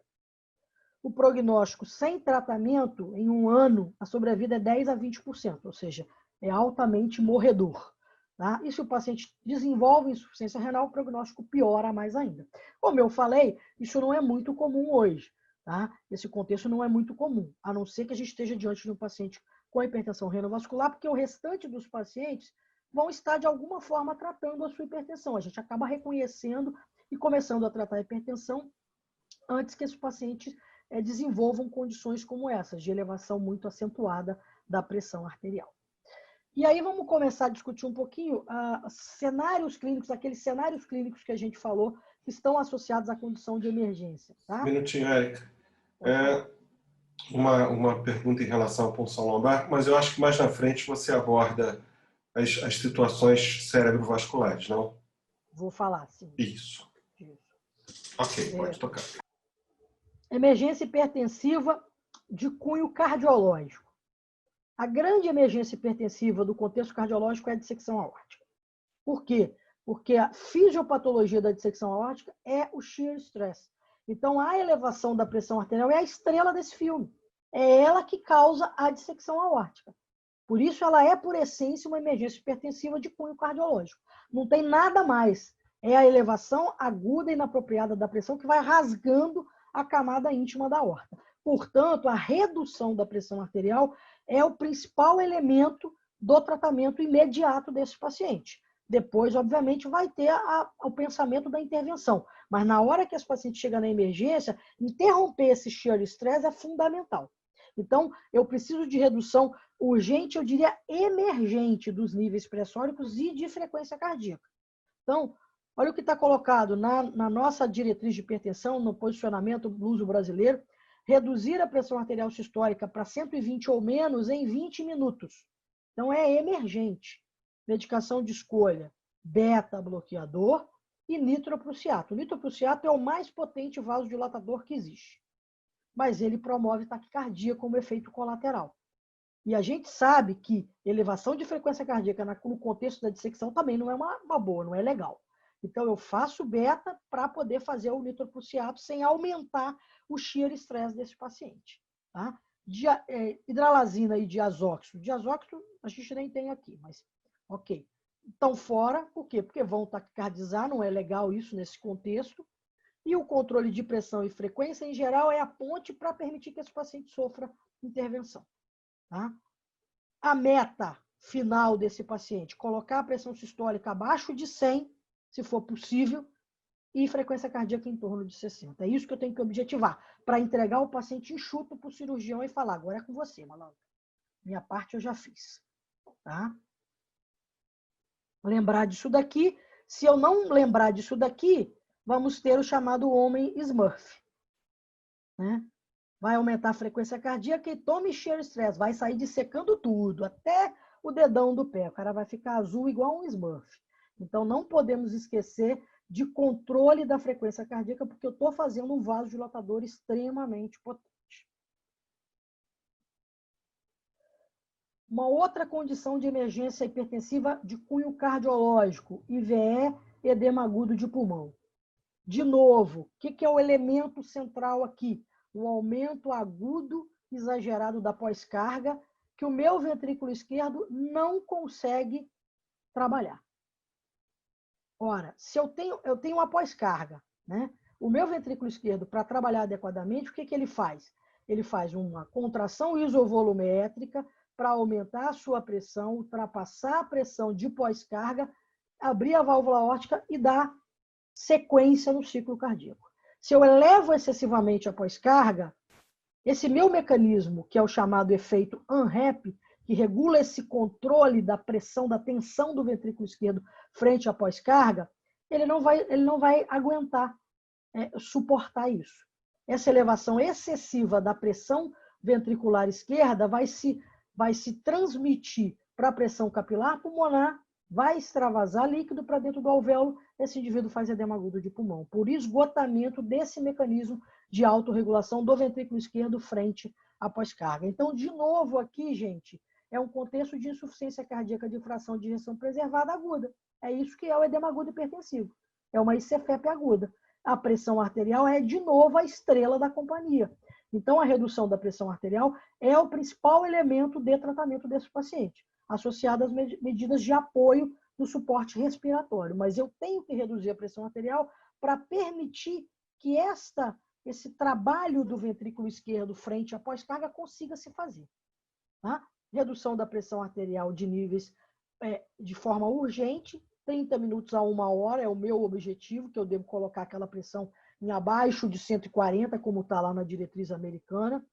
Speaker 2: O prognóstico sem tratamento, em 1 ano, a sobrevida é 10 a 20%, ou seja, é altamente morredor. Tá? E se o paciente desenvolve insuficiência renal, o prognóstico piora mais ainda. Como eu falei, isso não é muito comum hoje. Tá? Esse contexto não é muito comum, a não ser que a gente esteja diante de um paciente com hipertensão renovascular, porque o restante dos pacientes vão estar, de alguma forma, tratando a sua hipertensão. A gente acaba reconhecendo e começando a tratar a hipertensão antes que esses pacientes desenvolvam condições como essas, de elevação muito acentuada da pressão arterial. E aí vamos começar a discutir um pouquinho cenários clínicos, aqueles cenários clínicos que a gente falou, que estão associados à condição de emergência. Tá?
Speaker 3: Um minutinho, Érica. Uma pergunta em relação à punção lombar, mas eu acho que mais na frente você aborda as situações cerebrovasculares, não?
Speaker 2: Vou falar, sim.
Speaker 3: Isso. Ok, pode tocar.
Speaker 2: Emergência hipertensiva de cunho cardiológico. A grande emergência hipertensiva do contexto cardiológico é a dissecção aórtica. Por quê? Porque a fisiopatologia da dissecção aórtica é o shear stress. Então, a elevação da pressão arterial é a estrela desse filme. É ela que causa a dissecção aórtica. Por isso, ela é, por essência, uma emergência hipertensiva de cunho cardiológico. Não tem nada mais. É a elevação aguda e inapropriada da pressão que vai rasgando a camada íntima da aorta. Portanto, a redução da pressão arterial é o principal elemento do tratamento imediato desse paciente. Depois, obviamente, vai ter o pensamento da intervenção. Mas na hora que esse paciente chega na emergência, interromper esse shear stress é fundamental. Então, eu preciso de redução urgente, eu diria emergente, dos níveis pressóricos e de frequência cardíaca. Então, olha o que está colocado na nossa diretriz de hipertensão, no posicionamento luso brasileiro: reduzir a pressão arterial sistólica para 120 ou menos em 20 minutos. Então, é emergente. Medicação de escolha: beta-bloqueador e nitroprusiato. O nitroprusiato é o mais potente vasodilatador que existe, mas ele promove taquicardia como efeito colateral. E a gente sabe que elevação de frequência cardíaca no contexto da dissecção também não é uma boa, não é legal. Então, eu faço beta para poder fazer o nitroprussiato sem aumentar o shear stress desse paciente. Tá? Hidralazina e diazóxido. Diazóxido a gente nem tem aqui, mas ok. Estão fora, por quê? Porque vão taquicardizar, não é legal isso nesse contexto. E o controle de pressão e frequência, em geral, é a ponte para permitir que esse paciente sofra intervenção. Tá? A meta final desse paciente, colocar a pressão sistólica abaixo de 100, se for possível, e frequência cardíaca em torno de 60. É isso que eu tenho que objetivar, para entregar o paciente enxuto para o cirurgião e falar, agora é com você, malandro. Minha parte eu já fiz. Tá? Lembrar disso daqui. Se eu não lembrar disso daqui, vamos ter o chamado homem Smurf. Né? Vai aumentar a frequência cardíaca e tome shear stress, vai sair dissecando tudo, até o dedão do pé. O cara vai ficar azul igual um Smurf. Então, não podemos esquecer de controle da frequência cardíaca, porque eu estou fazendo um vasodilatador extremamente potente. Uma outra condição de emergência hipertensiva de cunho cardiológico, IVE, edema agudo de pulmão. De novo, o que é o elemento central aqui? O aumento agudo exagerado da pós-carga, que o meu ventrículo esquerdo não consegue trabalhar. Ora, se eu tenho uma pós-carga, né? O meu ventrículo esquerdo, para trabalhar adequadamente, o que ele faz? Ele faz uma contração isovolumétrica para aumentar a sua pressão, ultrapassar a pressão de pós-carga, abrir a válvula aórtica e dar sequência no ciclo cardíaco. Se eu elevo excessivamente a pós-carga, esse meu mecanismo, que é o chamado efeito UNREP, que regula esse controle da pressão, da tensão do ventrículo esquerdo frente à pós-carga, ele não vai aguentar suportar isso. Essa elevação excessiva da pressão ventricular esquerda vai se transmitir para a pressão capilar pulmonar, vai extravasar líquido para dentro do alvéolo, esse indivíduo faz edema agudo de pulmão, por esgotamento desse mecanismo de autorregulação do ventrículo esquerdo frente à pós-carga. Então, de novo aqui, gente, é um contexto de insuficiência cardíaca de fração de ejeção preservada aguda. É isso que é o edema agudo hipertensivo. É uma ICFEP aguda. A pressão arterial é, de novo, a estrela da companhia. Então, a redução da pressão arterial é o principal elemento de tratamento desse paciente, associado às medidas de apoio do suporte respiratório. Mas eu tenho que reduzir a pressão arterial para permitir que esse trabalho do ventrículo esquerdo frente à pós-carga consiga se fazer. Tá? Redução da pressão arterial de níveis de forma urgente, 30 minutos a 1 hora é o meu objetivo, que eu devo colocar aquela pressão em abaixo de 140, como está lá na diretriz americana.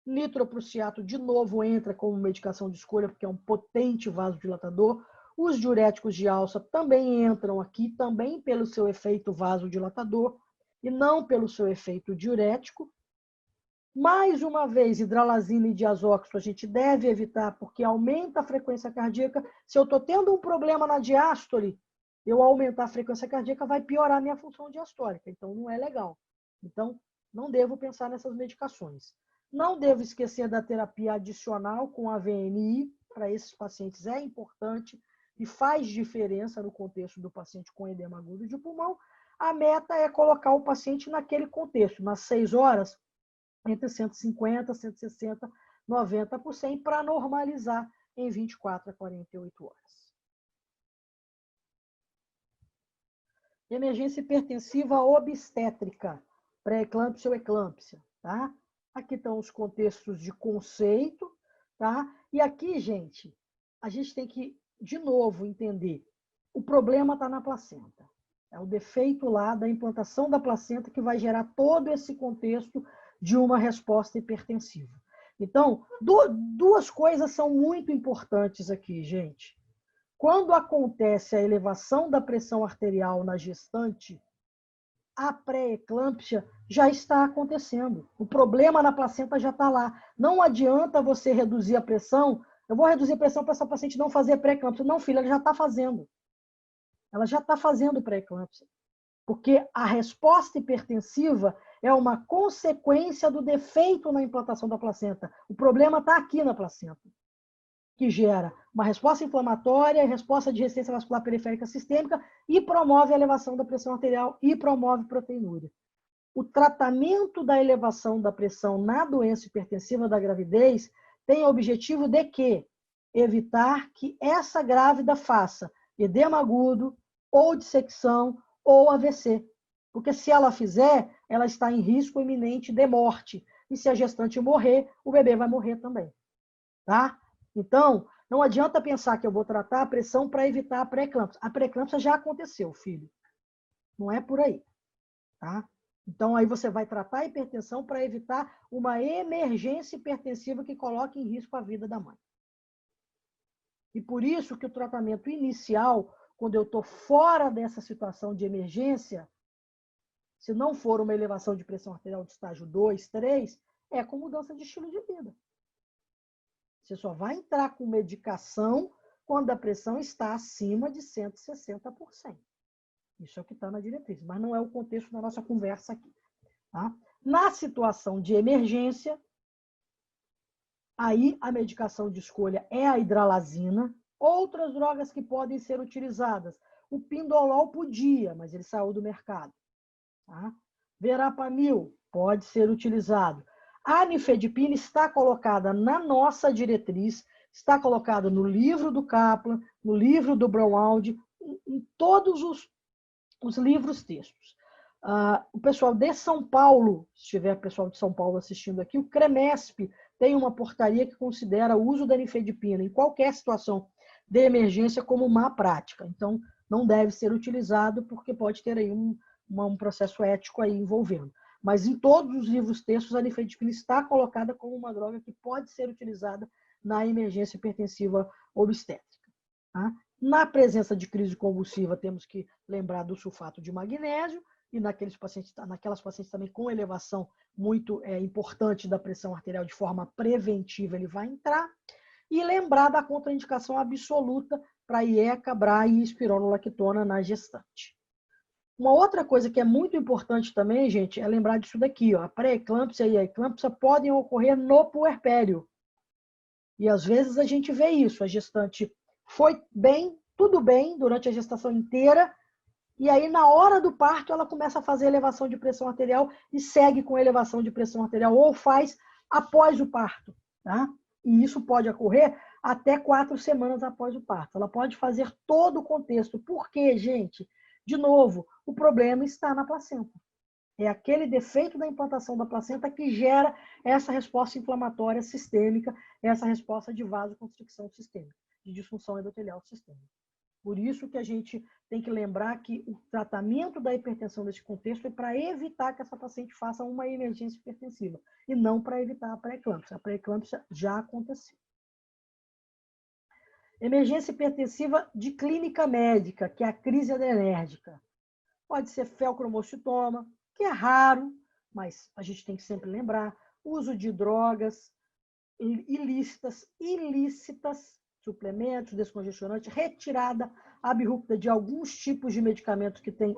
Speaker 2: Nitroprussiato, de novo, entra como medicação de escolha, porque é um potente vasodilatador. Os diuréticos de alça também entram aqui, também pelo seu efeito vasodilatador e não pelo seu efeito diurético. Mais uma vez, hidralazina e diazóxido a gente deve evitar, porque aumenta a frequência cardíaca. Se eu estou tendo um problema na diástole, eu aumentar a frequência cardíaca vai piorar a minha função diastólica, então não é legal. Então, não devo pensar nessas medicações. Não devo esquecer da terapia adicional com a VNI, para esses pacientes é importante e faz diferença no contexto do paciente com edema agudo de pulmão. A meta é colocar o paciente naquele contexto, nas 6 horas, entre 150, 160, 90 por 100, para normalizar em 24 a 48 horas. Emergência hipertensiva obstétrica, pré-eclâmpsia ou eclâmpsia, tá? Aqui estão os contextos de conceito, tá? E aqui, gente, a gente tem que, de novo, entender. O problema está na placenta. É o defeito lá da implantação da placenta que vai gerar todo esse contexto de uma resposta hipertensiva. Então, duas coisas são muito importantes aqui, gente. Quando acontece a elevação da pressão arterial na gestante, a pré-eclâmpsia já está acontecendo. O problema na placenta já está lá. Não adianta você reduzir a pressão. Eu vou reduzir a pressão para essa paciente não fazer pré-eclâmpsia. Não, filha, ela já está fazendo. Ela já está fazendo pré-eclâmpsia. Porque a resposta hipertensiva é uma consequência do defeito na implantação da placenta. O problema está aqui na placenta. que gera uma resposta inflamatória, resposta de resistência vascular periférica sistêmica e promove a elevação da pressão arterial e promove proteinúria. O tratamento da elevação da pressão na doença hipertensiva da gravidez tem o objetivo de quê? Evitar que essa grávida faça edema agudo, ou dissecção, ou AVC. Porque se ela fizer, ela está em risco iminente de morte. E se a gestante morrer, o bebê vai morrer também. Tá? Então, não adianta pensar que eu vou tratar a pressão para evitar a pré-eclâmpsia. A pré-eclâmpsia já aconteceu, filho. Não é por aí. Tá? Então, aí você vai tratar a hipertensão para evitar uma emergência hipertensiva que coloque em risco a vida da mãe. E por isso que o tratamento inicial, quando eu estou fora dessa situação de emergência, se não for uma elevação de pressão arterial de estágio 2, 3, é com mudança de estilo de vida. Você só vai entrar com medicação quando a pressão está acima de 160%. Isso é o que está na diretriz, mas não é o contexto da nossa conversa aqui. Tá? Na situação de emergência, aí a medicação de escolha é a hidralazina. Outras drogas que podem ser utilizadas. O pindolol podia, mas ele saiu do mercado. Tá? Verapamil pode ser utilizado. A nifedipina está colocada na nossa diretriz, está colocada no livro do Kaplan, no livro do Braunwald, em todos os livros textos. O pessoal de São Paulo, se tiver pessoal de São Paulo assistindo aqui, o CREMESP tem uma portaria que considera o uso da nifedipina em qualquer situação de emergência como má prática. Então, não deve ser utilizado porque pode ter aí um processo ético aí envolvendo. Mas em todos os livros textos, a nifedipina está colocada como uma droga que pode ser utilizada na emergência hipertensiva obstétrica. Tá? Na presença de crise convulsiva, temos que lembrar do sulfato de magnésio, e naquelas pacientes também com elevação muito importante da pressão arterial de forma preventiva, ele vai entrar. E lembrar da contraindicação absoluta para IECA, BRA e espironolactona na gestante. Uma outra coisa que é muito importante também, gente, é lembrar disso daqui. Ó, a pré-eclâmpsia e a eclâmpsia podem ocorrer no puerpério. E às vezes a gente vê isso. A gestante foi bem, tudo bem, durante a gestação inteira, e aí na hora do parto ela começa a fazer elevação de pressão arterial e segue com elevação de pressão arterial, ou faz após o parto. Tá? E isso pode ocorrer até 4 semanas após o parto. Ela pode fazer todo o contexto. Por quê, gente? De novo, o problema está na placenta. É aquele defeito da implantação da placenta que gera essa resposta inflamatória sistêmica, essa resposta de vasoconstricção sistêmica, de disfunção endotelial sistêmica. Por isso que a gente tem que lembrar que o tratamento da hipertensão nesse contexto é para evitar que essa paciente faça uma emergência hipertensiva e não para evitar a pré-eclâmpsia. A pré-eclâmpsia já aconteceu. Emergência hipertensiva de clínica médica, que é a crise adrenérgica. Pode ser felcromocitoma, que é raro, mas a gente tem que sempre lembrar. Uso de drogas ilícitas, suplementos, descongestionantes, retirada abrupta de alguns tipos de medicamentos que tem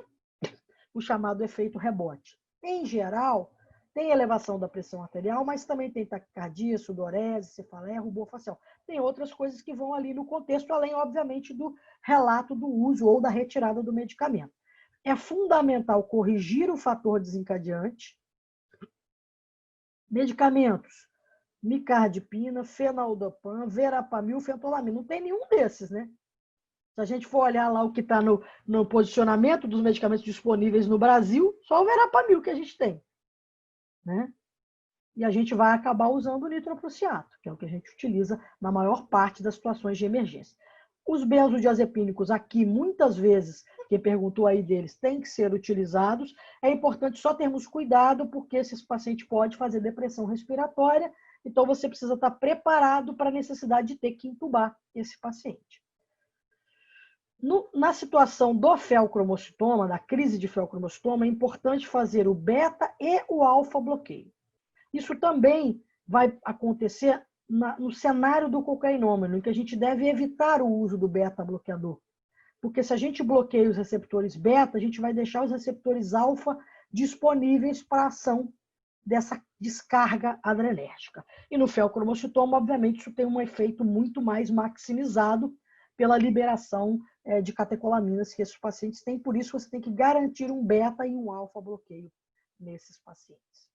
Speaker 2: o chamado efeito rebote. Em geral, tem elevação da pressão arterial, mas também tem taquicardia, sudorese, cefaleia, rubor facial. Tem outras coisas que vão ali no contexto, além, obviamente, do relato do uso ou da retirada do medicamento. É fundamental corrigir o fator desencadeante. Medicamentos, micardipina, fenaldopan, verapamil, fentolamina. Não tem nenhum desses, né? Se a gente for olhar lá o que está no posicionamento dos medicamentos disponíveis no Brasil, só o verapamil que a gente tem. Né? E a gente vai acabar usando o nitroprussiato, que é o que a gente utiliza na maior parte das situações de emergência. Os benzodiazepínicos aqui, muitas vezes, quem perguntou aí deles, têm que ser utilizados. É importante só termos cuidado, porque esse paciente pode fazer depressão respiratória, então você precisa estar preparado para a necessidade de ter que intubar esse paciente. Na situação do felcromocitoma, da crise de felcromocitoma, é importante fazer o beta e o alfa bloqueio. Isso também vai acontecer no cenário do cocainômano, em que a gente deve evitar o uso do beta bloqueador. Porque se a gente bloqueia os receptores beta, a gente vai deixar os receptores alfa disponíveis para a ação descarga adrenérgica. E no feocromocitoma, obviamente, isso tem um efeito muito mais maximizado pela liberação de catecolaminas que esses pacientes têm. Por isso, você tem que garantir um beta e um alfa bloqueio nesses pacientes.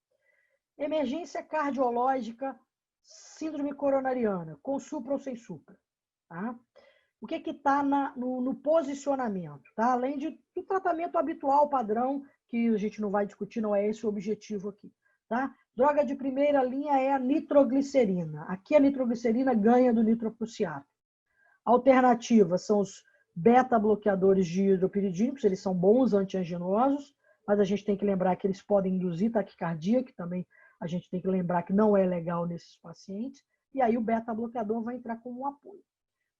Speaker 2: Emergência cardiológica, síndrome coronariana, com supra ou sem supra. Tá? O que está no posicionamento? Tá? Além do tratamento habitual, padrão, que a gente não vai discutir, não é esse o objetivo aqui. Tá? Droga de primeira linha é a nitroglicerina. Aqui a nitroglicerina ganha do nitroprussiato. Alternativas são os beta-bloqueadores de hidropiridínicos, eles são bons antianginosos, mas a gente tem que lembrar que eles podem induzir taquicardia, que também a gente tem que lembrar que não é legal nesses pacientes, e aí o beta-bloqueador vai entrar como um apoio.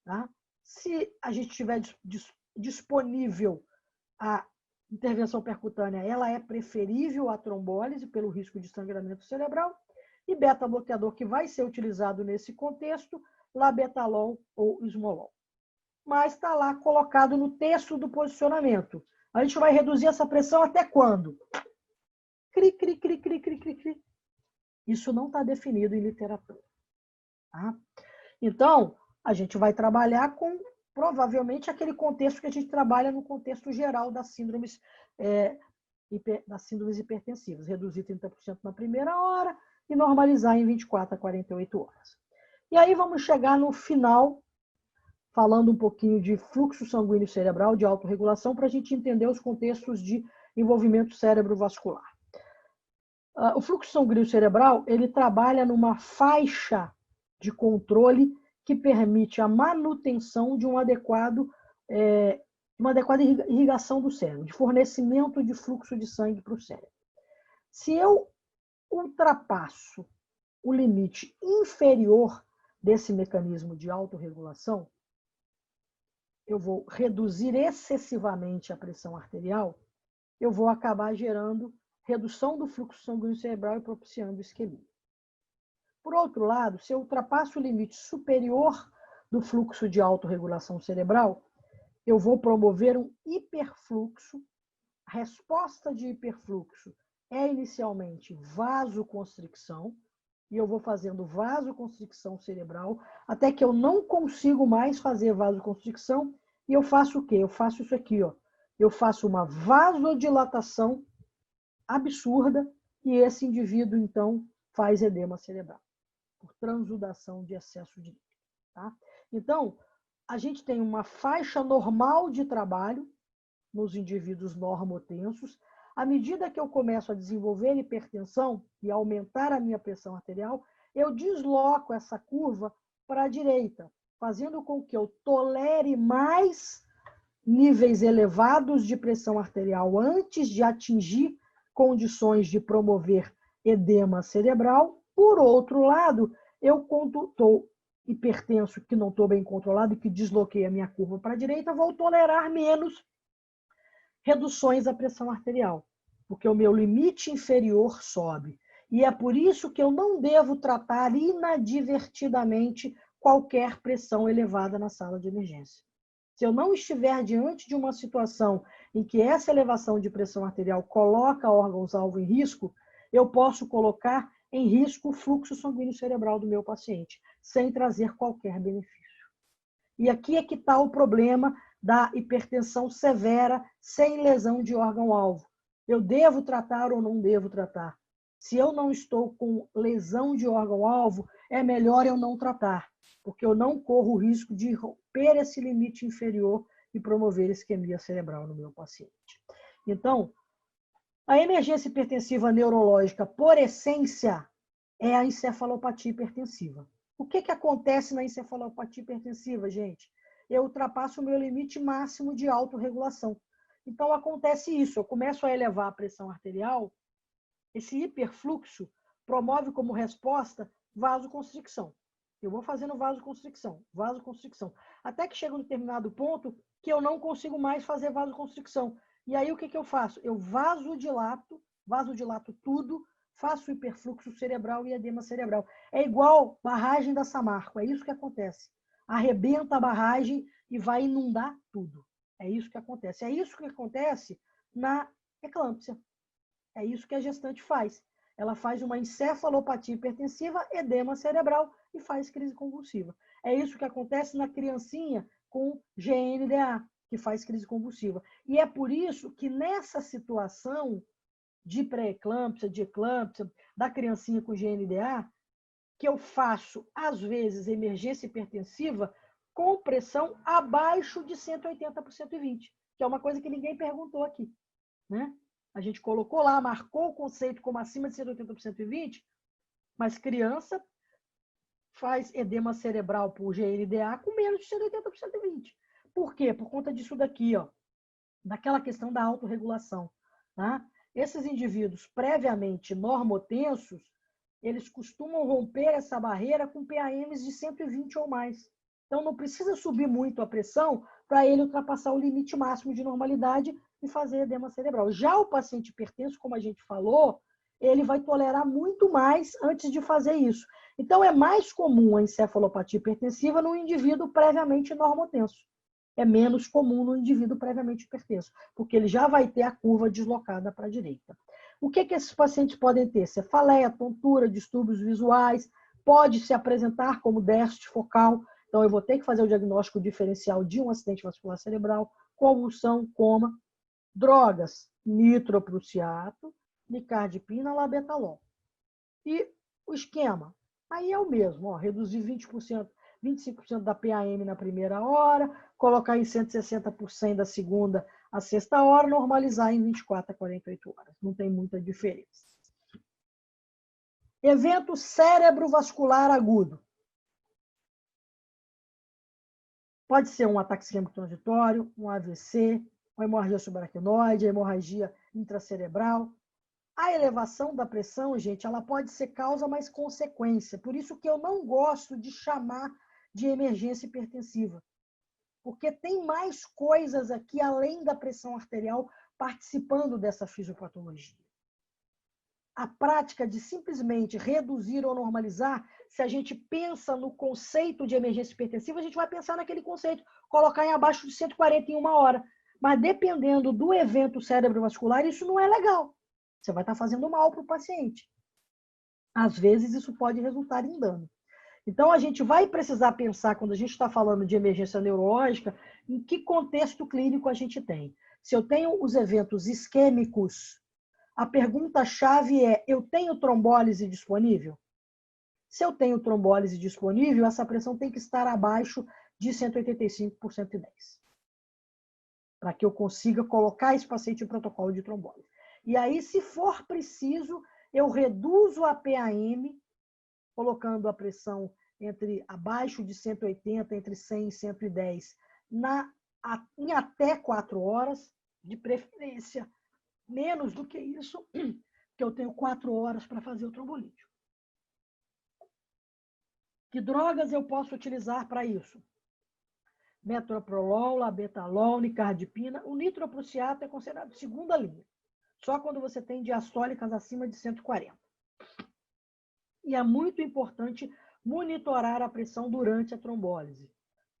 Speaker 2: Tá? Se a gente tiver disponível a intervenção percutânea, ela é preferível à trombólise pelo risco de sangramento cerebral, e beta-bloqueador que vai ser utilizado nesse contexto, labetalol ou esmolol. Mas está lá colocado no texto do posicionamento. A gente vai reduzir essa pressão até quando? Cri, cri, cri, cri, cri, cri, cri. Isso não está definido em literatura. Tá? Então, a gente vai trabalhar com, provavelmente, aquele contexto que a gente trabalha no contexto geral das síndromes hipertensivas. Reduzir 30% na primeira hora e normalizar em 24 a 48 horas. E aí vamos chegar no final, falando um pouquinho de fluxo sanguíneo cerebral, de autorregulação, para a gente entender os contextos de envolvimento cerebrovascular. O fluxo sanguíneo cerebral, ele trabalha numa faixa de controle que permite a manutenção de uma adequada irrigação do cérebro, de fornecimento de fluxo de sangue para o cérebro. Se eu ultrapasso o limite inferior desse mecanismo de autorregulação, eu vou reduzir excessivamente a pressão arterial, eu vou acabar gerando redução do fluxo sanguíneo cerebral e propiciando isquemia. Por outro lado, se eu ultrapasso o limite superior do fluxo de autorregulação cerebral, eu vou promover um hiperfluxo. A resposta de hiperfluxo é inicialmente vasoconstricção, e eu vou fazendo vasoconstricção cerebral até que eu não consigo mais fazer vasoconstricção e eu faço o quê? Eu faço isso aqui, ó. Eu faço uma vasodilatação absurda e esse indivíduo, então, faz edema cerebral por transudação de excesso de líquido. Tá? Então, a gente tem uma faixa normal de trabalho nos indivíduos normotensos. À medida que eu começo a desenvolver hipertensão e aumentar a minha pressão arterial, eu desloco essa curva para a direita, fazendo com que eu tolere mais níveis elevados de pressão arterial antes de atingir condições de promover edema cerebral. Por outro lado, eu, quando estou hipertenso, que não estou bem controlado e que desloquei a minha curva para a direita, vou tolerar menos reduções da pressão arterial, porque o meu limite inferior sobe. E é por isso que eu não devo tratar inadvertidamente qualquer pressão elevada na sala de emergência. Se eu não estiver diante de uma situação em que essa elevação de pressão arterial coloca órgãos-alvo em risco, eu posso colocar em risco o fluxo sanguíneo cerebral do meu paciente, sem trazer qualquer benefício. E aqui é que está o problema da hipertensão severa sem lesão de órgão-alvo. Eu devo tratar ou não devo tratar? Se eu não estou com lesão de órgão-alvo, é melhor eu não tratar, porque eu não corro o risco de romper esse limite inferior e promover isquemia cerebral no meu paciente. Então, a emergência hipertensiva neurológica, por essência, é a encefalopatia hipertensiva. O que acontece na encefalopatia hipertensiva, gente? Eu ultrapasso o meu limite máximo de autorregulação. Então, acontece isso. Eu começo a elevar a pressão arterial, esse hiperfluxo promove como resposta vasoconstricção. Eu vou fazendo vasoconstricção, até que chega um determinado ponto que eu não consigo mais fazer vasoconstricção. E aí o que eu faço? Eu vasodilato tudo, faço hiperfluxo cerebral e edema cerebral. É igual barragem da Samarco, é isso que acontece. Arrebenta a barragem e vai inundar tudo. É isso que acontece. É isso que acontece na eclâmpsia. É isso que a gestante faz. ela faz uma encefalopatia hipertensiva, edema cerebral e faz crise convulsiva. É isso que acontece na criancinha com GNDA, que faz crise convulsiva. E é por isso que nessa situação de pré-eclâmpsia, de eclâmpsia, da criancinha com GNDA, que eu faço, às vezes, emergência hipertensiva com pressão abaixo de 180 por 120, que é uma coisa que ninguém perguntou aqui, né? A gente colocou lá, marcou o conceito como acima de 180 por 120, mas criança faz edema cerebral por GNDA com menos de 180 por 120. Por quê? Por conta disso daqui, ó, daquela questão da autorregulação, tá? Esses indivíduos previamente normotensos, eles costumam romper essa barreira com PAMs de 120 ou mais. Então, não precisa subir muito a pressão para ele ultrapassar o limite máximo de normalidade e fazer edema cerebral. Já o paciente hipertenso, como a gente falou, ele vai tolerar muito mais antes de fazer isso. Então, é mais comum a encefalopatia hipertensiva no indivíduo previamente normotenso. É menos comum no indivíduo previamente hipertenso, porque ele já vai ter a curva deslocada para a direita. O que esses pacientes podem ter? Cefaleia, tontura, distúrbios visuais, pode se apresentar como déficit focal. Então, eu vou ter que fazer o diagnóstico diferencial de um acidente vascular cerebral, convulsão, coma. Drogas, nitroprusiato, nicardipina, labetalol. E o esquema? Aí é o mesmo, ó, reduzir 20%, 25% da PAM na primeira hora, colocar em 160 por 100 da segunda à sexta hora, normalizar em 24 a 48 horas. Não tem muita diferença. Evento cerebrovascular agudo. Pode ser um ataque isquêmico transitório, um AVC, uma hemorragia subaracnoide, hemorragia intracerebral. A elevação da pressão, gente, ela pode ser causa, mas consequência. Por isso que eu não gosto de chamar de emergência hipertensiva. Porque tem mais coisas aqui, além da pressão arterial, participando dessa fisiopatologia. A prática de simplesmente reduzir ou normalizar, se a gente pensa no conceito de emergência hipertensiva, a gente vai pensar naquele conceito, colocar em abaixo de 140 em uma hora. Mas dependendo do evento cerebrovascular, isso não é legal. Você vai estar fazendo mal para o paciente. Às vezes, isso pode resultar em dano. Então, a gente vai precisar pensar, quando a gente está falando de emergência neurológica, em que contexto clínico a gente tem. Se eu tenho os eventos isquêmicos, a pergunta-chave é, eu tenho trombólise disponível? Se eu tenho trombólise disponível, essa pressão tem que estar abaixo de 185 por 110. Para que eu consiga colocar esse paciente em protocolo de trombólise. E aí, se for preciso, eu reduzo a PAM, colocando a pressão abaixo de 180, entre 100 e 110, em até 4 horas, de preferência menos do que isso, que eu tenho 4 horas para fazer o trombolítico. Que drogas eu posso utilizar para isso? Metoprolol, labetalol, nicardipina. O nitroprusiato é considerado segunda linha. Só quando você tem diastólicas acima de 140. E é muito importante monitorar a pressão durante a trombólise.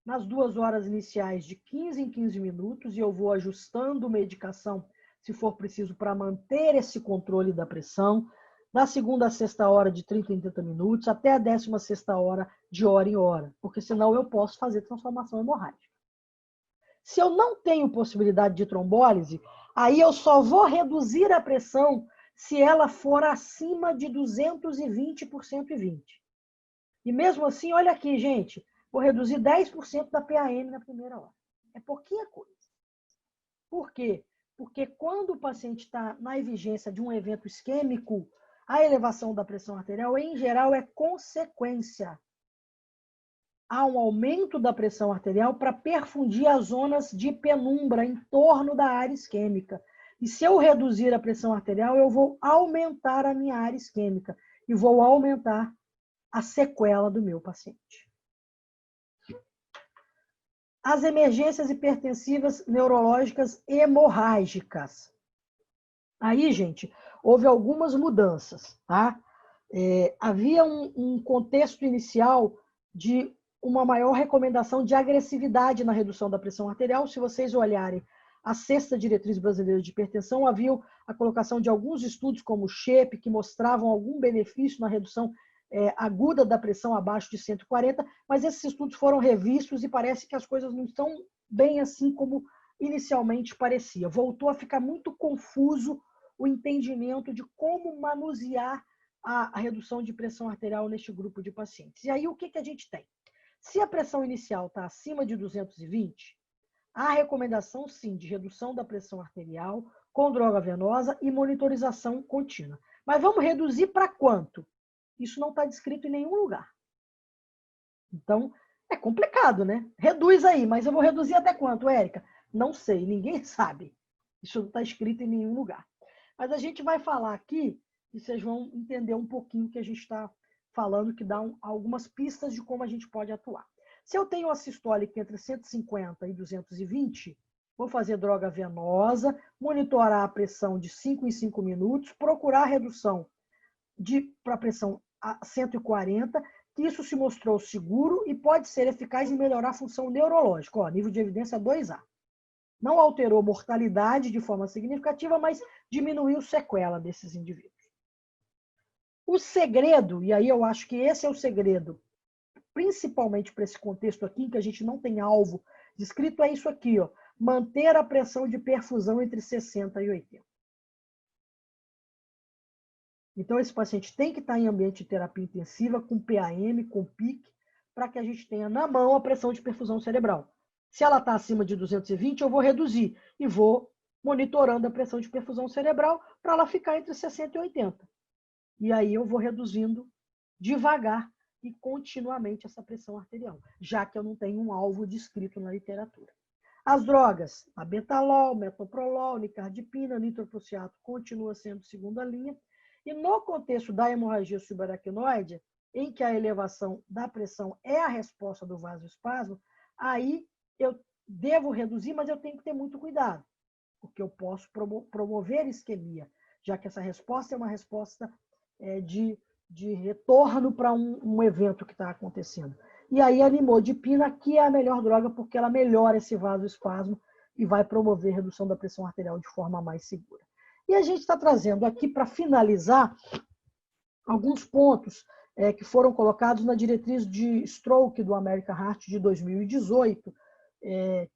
Speaker 2: Nas 2 horas iniciais, de 15 em 15 minutos, e eu vou ajustando medicação, se for preciso, para manter esse controle da pressão. Da segunda à sexta hora, de 30 em 30 minutos, até a 16ª hora, de hora em hora. Porque senão eu posso fazer transformação hemorrágica. Se eu não tenho possibilidade de trombólise, aí eu só vou reduzir a pressão se ela for acima de 220 por 120. E mesmo assim, olha aqui, gente, vou reduzir 10% da PAM na primeira hora. É pouquinha coisa. Por quê? Porque quando o paciente está na emergência de um evento isquêmico, a elevação da pressão arterial, em geral, é consequência. Há um aumento da pressão arterial para perfundir as zonas de penumbra em torno da área isquêmica. E se eu reduzir a pressão arterial, eu vou aumentar a minha área isquêmica e vou aumentar a sequela do meu paciente. As emergências hipertensivas neurológicas hemorrágicas. Aí, gente, houve algumas mudanças, tá? Havia um contexto inicial de uma maior recomendação de agressividade na redução da pressão arterial. Se vocês olharem a sexta diretriz brasileira de hipertensão, havia a colocação de alguns estudos, como o SHAPE, que mostravam algum benefício na redução aguda da pressão abaixo de 140, mas esses estudos foram revistos e parece que as coisas não estão bem assim como inicialmente parecia. Voltou a ficar muito confuso o entendimento de como manusear a redução de pressão arterial neste grupo de pacientes. E aí, o que a gente tem? Se a pressão inicial está acima de 220, há recomendação, sim, de redução da pressão arterial com droga venosa e monitorização contínua. Mas vamos reduzir para quanto? Isso não está descrito em nenhum lugar. Então, é complicado, né? Reduz aí, mas eu vou reduzir até quanto, Érica? Não sei, ninguém sabe. Isso não está escrito em nenhum lugar. Mas a gente vai falar aqui e vocês vão entender um pouquinho o que a gente está falando, que dá algumas pistas de como a gente pode atuar. Se eu tenho uma sistólica entre 150 e 220, vou fazer droga venosa, monitorar a pressão de 5 em 5 minutos, procurar a redução para a pressão a 140, que isso se mostrou seguro e pode ser eficaz em melhorar a função neurológica. Ó, nível de evidência 2A. Não alterou mortalidade de forma significativa, mas diminuiu sequela desses indivíduos. O segredo, e aí eu acho que esse é o segredo, principalmente para esse contexto aqui, em que a gente não tem alvo descrito, é isso aqui, ó, manter a pressão de perfusão entre 60 e 80. Então, esse paciente tem que estar em ambiente de terapia intensiva, com PAM, com PIC, para que a gente tenha na mão a pressão de perfusão cerebral. Se ela está acima de 220, eu vou reduzir e vou monitorando a pressão de perfusão cerebral para ela ficar entre 60 e 80. E aí eu vou reduzindo devagar e continuamente essa pressão arterial, já que eu não tenho um alvo descrito na literatura. As drogas, a betalol, metoprolol, nicardipina, nitroprussiato, continua sendo segunda linha. E no contexto da hemorragia subaracnoide, em que a elevação da pressão é a resposta do vasoespasmo, aí eu devo reduzir, mas eu tenho que ter muito cuidado, porque eu posso promover isquemia, já que essa resposta é uma resposta de retorno para um evento que está acontecendo. E aí a nimodipina, que é a melhor droga, porque ela melhora esse vasoespasmo e vai promover redução da pressão arterial de forma mais segura. E a gente está trazendo aqui, para finalizar, alguns pontos que foram colocados na diretriz de stroke do American Heart de 2018,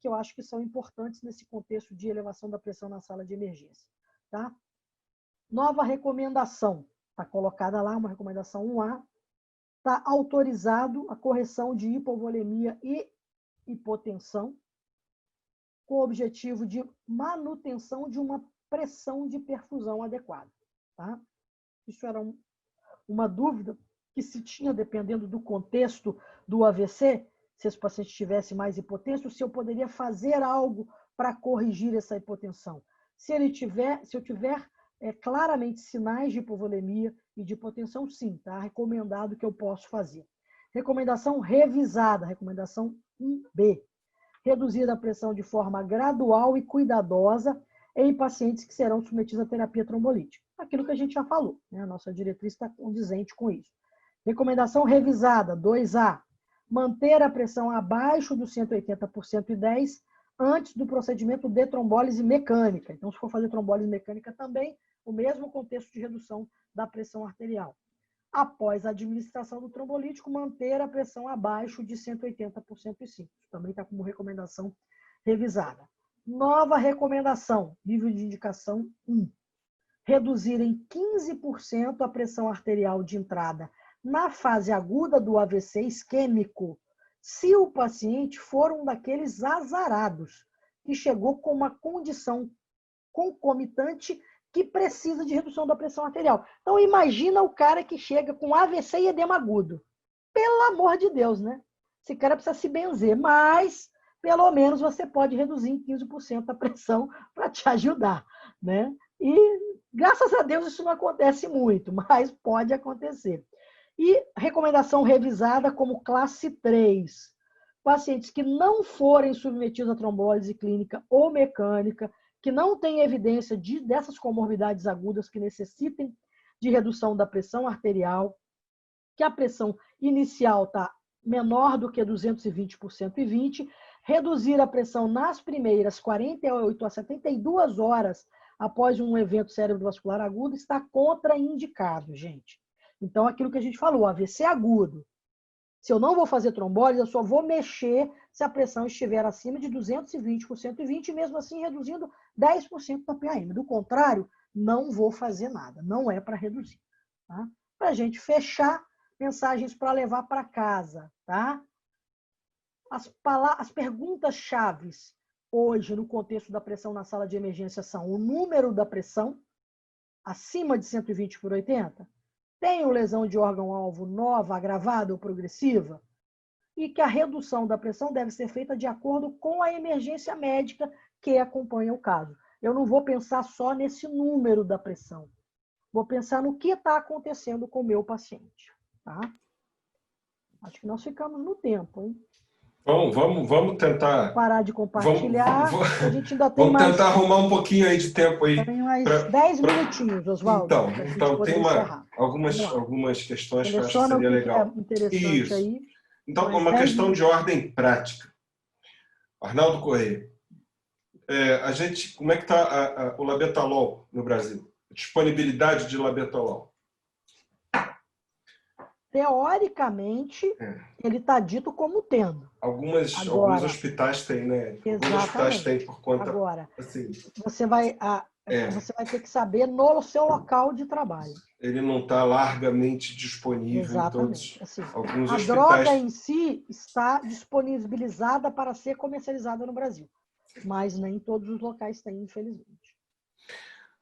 Speaker 2: que eu acho que são importantes nesse contexto de elevação da pressão na sala de emergência. Tá? Nova recomendação, está colocada lá, uma recomendação 1A, está autorizado a correção de hipovolemia e hipotensão, com o objetivo de manutenção de uma pressão de perfusão adequada. Tá? Isso era uma dúvida que se tinha, dependendo do contexto do AVC, se esse paciente tivesse mais hipotenso, se eu poderia fazer algo para corrigir essa hipotensão. Se eu tiver claramente sinais de hipovolemia e de hipotensão, sim, tá? Recomendado que eu posso fazer. Recomendação revisada, recomendação 1B. Reduzir a pressão de forma gradual e cuidadosa em pacientes que serão submetidos à terapia trombolítica. Aquilo que a gente já falou, né? A nossa diretriz está condizente com isso. Recomendação revisada, 2A. Manter a pressão abaixo dos 180 por 110 antes do procedimento de trombólise mecânica. Então, se for fazer trombólise mecânica também, o mesmo contexto de redução da pressão arterial. Após a administração do trombolítico, manter a pressão abaixo de 180 por 105. Também está como recomendação revisada. Nova recomendação, nível de indicação 1. Reduzir em 15% a pressão arterial de entrada na fase aguda do AVC isquêmico, se o paciente for um daqueles azarados, que chegou com uma condição concomitante que precisa de redução da pressão arterial. Então, imagina o cara que chega com AVC e edema agudo. Pelo amor de Deus, né? Esse cara precisa se benzer, mas pelo menos você pode reduzir em 15% a pressão para te ajudar, né? E, graças a Deus, isso não acontece muito, mas pode acontecer. E recomendação revisada como classe 3. Pacientes que não forem submetidos a trombólise clínica ou mecânica, que não têm evidência dessas comorbidades agudas que necessitem de redução da pressão arterial, que a pressão inicial está menor do que 220 por 120, Reduzir a pressão nas primeiras 48 a 72 horas após um evento cerebrovascular agudo está contraindicado, gente. Então, aquilo que a gente falou, AVC agudo. Se eu não vou fazer trombólise, eu só vou mexer se a pressão estiver acima de 220 por 120, mesmo assim reduzindo 10% da PAM. Do contrário, não vou fazer nada. Não é para reduzir. Tá? Para a gente fechar, mensagens para levar para casa. Tá? As perguntas-chave hoje, no contexto da pressão na sala de emergência, são o número da pressão, acima de 120 por 80, tenho lesão de órgão-alvo nova, agravada ou progressiva, e que a redução da pressão deve ser feita de acordo com a emergência médica que acompanha o caso. Eu não vou pensar só nesse número da pressão. Vou pensar no que está acontecendo com o meu paciente. Tá? Acho que nós ficamos no tempo, hein?
Speaker 3: Vamos tentar...
Speaker 2: Parar de compartilhar. A gente ainda tem
Speaker 3: vamos
Speaker 2: mais...
Speaker 3: tentar arrumar um pouquinho aí de tempo aí.
Speaker 2: Tem mais 10 minutinhos, Oswaldo.
Speaker 3: Então tem algumas questões que eu acho que seria legal.
Speaker 2: É interessante
Speaker 3: isso.
Speaker 2: Aí.
Speaker 3: Então, uma questão de ordem prática. Arnaldo Corrêa, como é que está o labetalol no Brasil? A disponibilidade de labetalol?
Speaker 2: Teoricamente, ele está dito como tendo.
Speaker 3: Alguns hospitais têm, né?
Speaker 2: Exatamente.
Speaker 3: Alguns hospitais têm por conta...
Speaker 2: Agora,
Speaker 3: assim,
Speaker 2: você vai ter que saber no seu local de trabalho.
Speaker 3: Ele não está largamente disponível em todos.
Speaker 2: Assim,
Speaker 3: alguns
Speaker 2: a
Speaker 3: hospitais.
Speaker 2: droga em si está disponibilizada para ser comercializada no Brasil, mas nem todos os locais têm, infelizmente.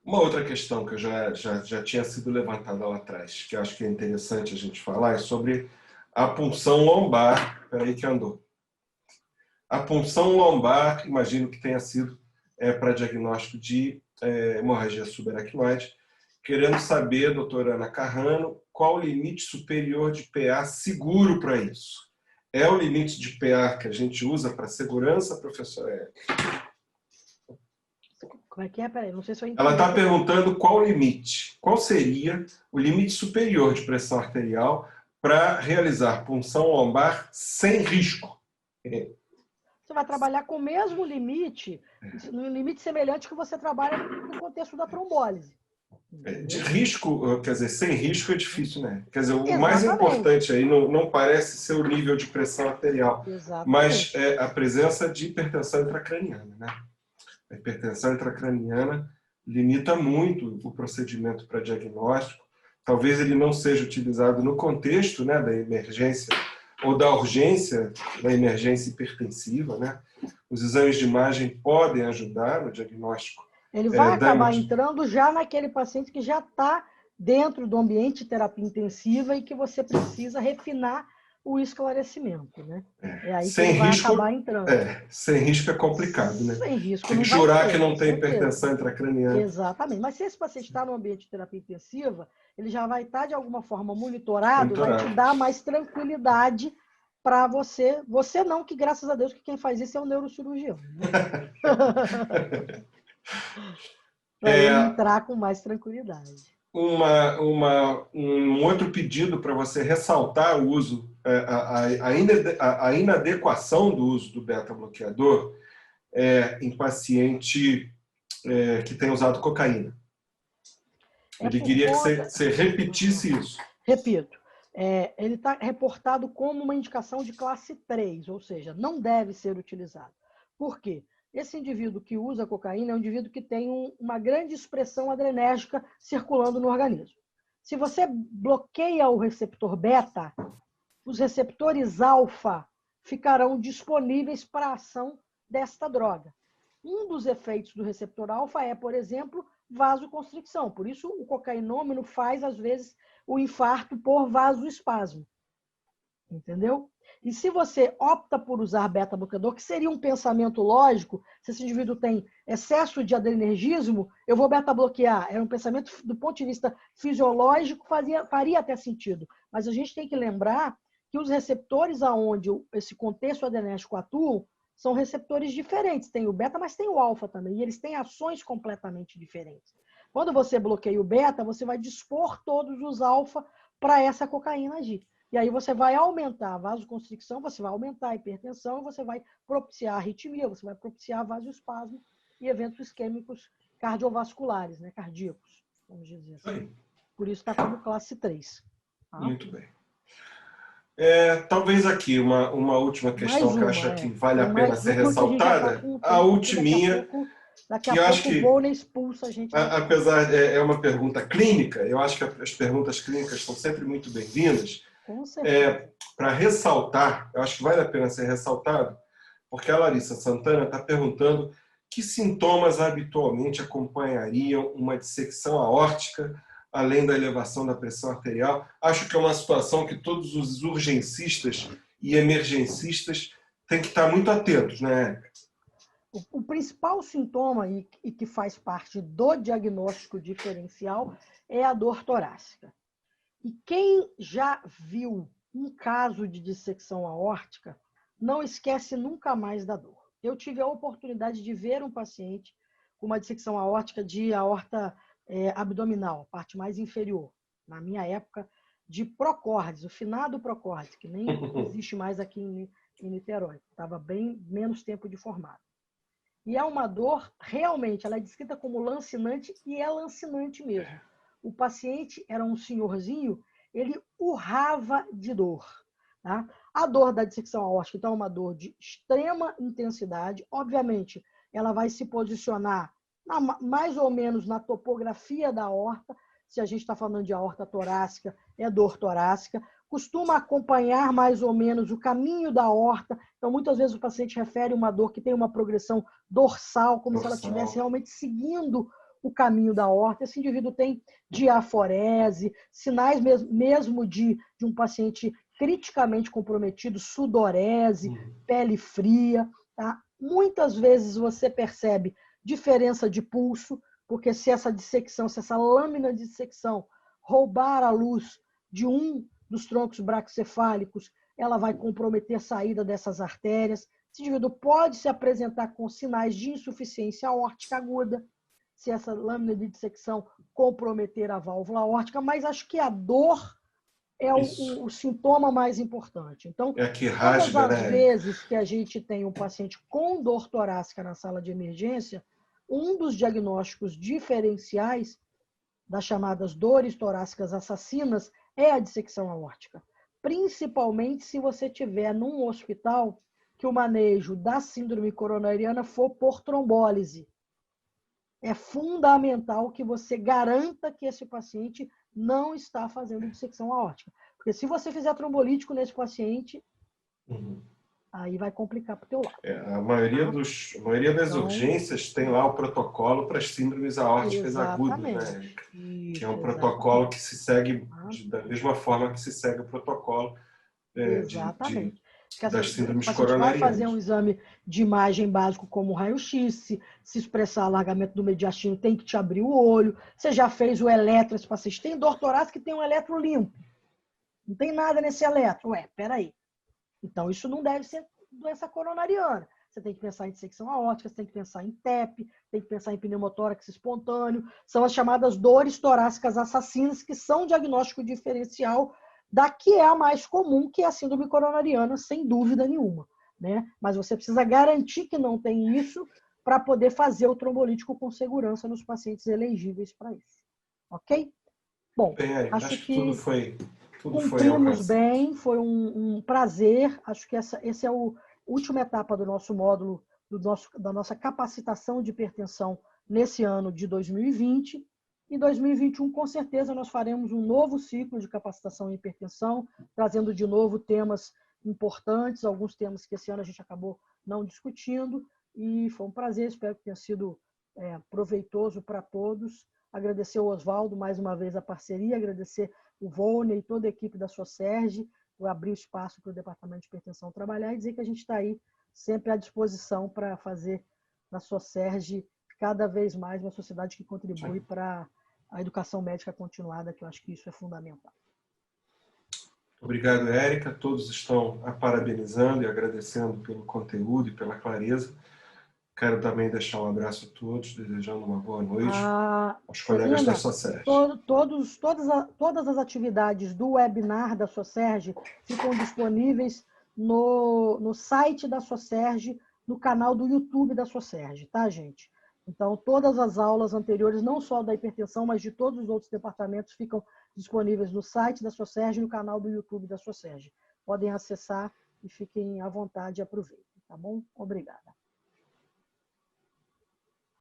Speaker 3: Uma outra questão que eu já tinha sido levantada lá atrás, que eu acho que é interessante a gente falar, é sobre a punção lombar. Peraí que andou. A punção lombar, imagino que tenha sido para diagnóstico de hemorragia subaracnoide. Querendo saber, doutora Ana Carrano, qual o limite superior de PA seguro para isso? É o limite de PA que a gente usa para segurança, professor Érica?
Speaker 2: Como é que é? Peraí, não sei se eu entendi.
Speaker 3: Ela está perguntando qual o limite. Qual seria o limite superior de pressão arterial para realizar punção lombar sem risco?
Speaker 2: Você vai trabalhar com o mesmo limite, no limite semelhante que você trabalha no contexto da trombólise.
Speaker 3: De risco, quer dizer, sem risco é difícil, né? Quer dizer, o
Speaker 2: Exatamente.
Speaker 3: mais importante aí não parece ser o nível de pressão arterial, mas é a presença de hipertensão intracraniana, né? A hipertensão intracraniana limita muito o procedimento para diagnóstico. Talvez ele não seja utilizado no contexto, né, da emergência ou da urgência da emergência hipertensiva, né? Os exames de imagem podem ajudar no diagnóstico.
Speaker 2: Ele vai acabar entrando já naquele paciente que já está dentro do ambiente de terapia intensiva e que você precisa refinar o esclarecimento, né? É aí que ele vai acabar entrando.
Speaker 3: Sem risco é complicado, né?
Speaker 2: Sem risco
Speaker 3: tem que jurar que não tem hipertensão intracraniana.
Speaker 2: Exatamente. Mas se esse paciente está no ambiente de terapia intensiva, ele já vai estar, de alguma forma, monitorado, vai te dar mais tranquilidade para você. Você não, que graças a Deus que quem faz isso é o neurocirurgião. Né? Para ele entrar com mais tranquilidade.
Speaker 3: Um outro pedido para você ressaltar o uso, a inadequação do uso do beta-bloqueador em paciente que tem usado cocaína. Ele queria que você repetisse isso.
Speaker 2: Repito. Ele está reportado como uma indicação de classe 3, ou seja, não deve ser utilizado. Por quê? Esse indivíduo que usa cocaína é um indivíduo que tem uma grande expressão adrenérgica circulando no organismo. Se você bloqueia o receptor beta, os receptores alfa ficarão disponíveis para a ação desta droga. Um dos efeitos do receptor alfa é, por exemplo, vasoconstricção. Por isso, o cocainômano faz, às vezes, o infarto por vasoespasmo. Entendeu? E se você opta por usar beta-bloqueador, que seria um pensamento lógico, se esse indivíduo tem excesso de adrenergismo, eu vou beta-bloquear. Era um pensamento, do ponto de vista fisiológico, faria até sentido. Mas a gente tem que lembrar que os receptores aonde esse contexto adrenérgico atuam são receptores diferentes. Tem o beta, mas tem o alfa também. E eles têm ações completamente diferentes. Quando você bloqueia o beta, você vai dispor todos os alfa para essa cocaína agir. E aí você vai aumentar a vasoconstricção, você vai aumentar a hipertensão, você vai propiciar a arritmia, você vai propiciar vasoespasmo e eventos isquêmicos cardiovasculares, né, cardíacos, vamos dizer assim. Por isso está como classe 3. Tá?
Speaker 3: Muito bem. Talvez aqui uma última questão que eu acho que vale a pena ser ressaltada. A ultiminha,
Speaker 2: daqui a pouco o Volney expulsa a gente.
Speaker 3: Apesar, é uma pergunta clínica, eu acho que as perguntas clínicas são sempre muito bem-vindas.
Speaker 2: Com certeza.
Speaker 3: Para ressaltar, eu acho que vale a pena ser ressaltado, porque a Larissa Santana está perguntando que sintomas habitualmente acompanhariam uma dissecção aórtica, além da elevação da pressão arterial. Acho que é uma situação que todos os urgencistas e emergencistas têm que estar muito atentos, né, Érica?
Speaker 2: O principal sintoma, e que faz parte do diagnóstico diferencial, é a dor torácica. E quem já viu um caso de dissecção aórtica, não esquece nunca mais da dor. Eu tive a oportunidade de ver um paciente com uma dissecção aórtica de aorta abdominal, parte mais inferior, na minha época, de Procórdides, o finado Procórdides, que nem existe mais aqui em Niterói. Estava bem menos tempo de formado. E é uma dor, realmente, ela é descrita como lancinante e é lancinante mesmo. O paciente era um senhorzinho, ele urrava de dor. Tá? A dor da dissecção aórtica, então, é uma dor de extrema intensidade. Obviamente, ela vai se posicionar mais ou menos na topografia da aorta. Se a gente está falando de aorta torácica, é dor torácica. Costuma acompanhar mais ou menos o caminho da aorta. Então, muitas vezes o paciente refere uma dor que tem uma progressão dorsal, como se ela estivesse realmente seguindo o caminho da aorta. Esse indivíduo tem diaforese, sinais mesmo de um paciente criticamente comprometido, sudorese, pele fria. Tá? Muitas vezes você percebe diferença de pulso, porque se essa dissecção, se essa lâmina de dissecção roubar a luz de um dos troncos braquicefálicos, ela vai comprometer a saída dessas artérias. Esse indivíduo pode se apresentar com sinais de insuficiência aórtica aguda, se essa lâmina de dissecção comprometer a válvula aórtica, mas acho que a dor é o sintoma mais importante. Então, todas as vezes que a gente tem um paciente com dor torácica na sala de emergência, um dos diagnósticos diferenciais das chamadas dores torácicas assassinas é a dissecção aórtica. Principalmente se você tiver num hospital que o manejo da síndrome coronariana for por trombólise. É fundamental que você garanta que esse paciente não está fazendo dissecção aórtica. Porque se você fizer trombolítico nesse paciente, aí vai complicar para o teu lado.
Speaker 3: A maioria das urgências tem lá o protocolo para as síndromes aórticas agudas, né? Que é um protocolo que se segue da mesma forma que se segue o protocolo das síndromes coronarianas.
Speaker 2: Vai fazer um exame de imagem básico como raio-x, se expressar alargamento do mediastino, tem que te abrir o olho. Você já fez o eletro, esse paciente tem dor torácica que tem um eletro limpo. Não tem nada nesse eletro. Peraí. Então, isso não deve ser doença coronariana. Você tem que pensar em dissecção aórtica, você tem que pensar em TEP, tem que pensar em pneumotórax espontâneo. São as chamadas dores torácicas assassinas, que são diagnóstico diferencial da que é a mais comum, que é a síndrome coronariana, sem dúvida nenhuma. Né? Mas você precisa garantir que não tem isso para poder fazer o trombolítico com segurança nos pacientes elegíveis para isso. Ok? Bom, acho que
Speaker 3: tudo foi
Speaker 2: cumprimos bem, foi um prazer. Acho que essa é a última etapa do nosso módulo, da nossa capacitação de hipertensão nesse ano de 2020. Em 2021, com certeza, nós faremos um novo ciclo de capacitação em hipertensão, trazendo de novo temas importantes, alguns temas que esse ano a gente acabou não discutindo. E foi um prazer, espero que tenha sido proveitoso para todos. Agradecer ao Oswaldo mais uma vez a parceria, agradecer o Volney e toda a equipe da SOCERJ por abrir o espaço para o Departamento de Hipertensão trabalhar e dizer que a gente está aí sempre à disposição para fazer da SOCERJ cada vez mais uma sociedade que contribui para a educação médica continuada, que eu acho que isso é fundamental.
Speaker 3: Obrigado, Érica. Todos estão a parabenizando e agradecendo pelo conteúdo e pela clareza. Quero também deixar um abraço a todos, desejando uma boa noite aos colegas
Speaker 2: Celina,
Speaker 3: da SOCERJ.
Speaker 2: todas as atividades do webinar da SOCERJ ficam disponíveis no site da SOCERJ, no canal do YouTube da SOCERJ, tá, gente? Então, todas as aulas anteriores, não só da hipertensão, mas de todos os outros departamentos, ficam disponíveis no site da SOCERJ e no canal do YouTube da SOCERJ. Podem acessar e fiquem à vontade e aproveitem, tá bom? Obrigada.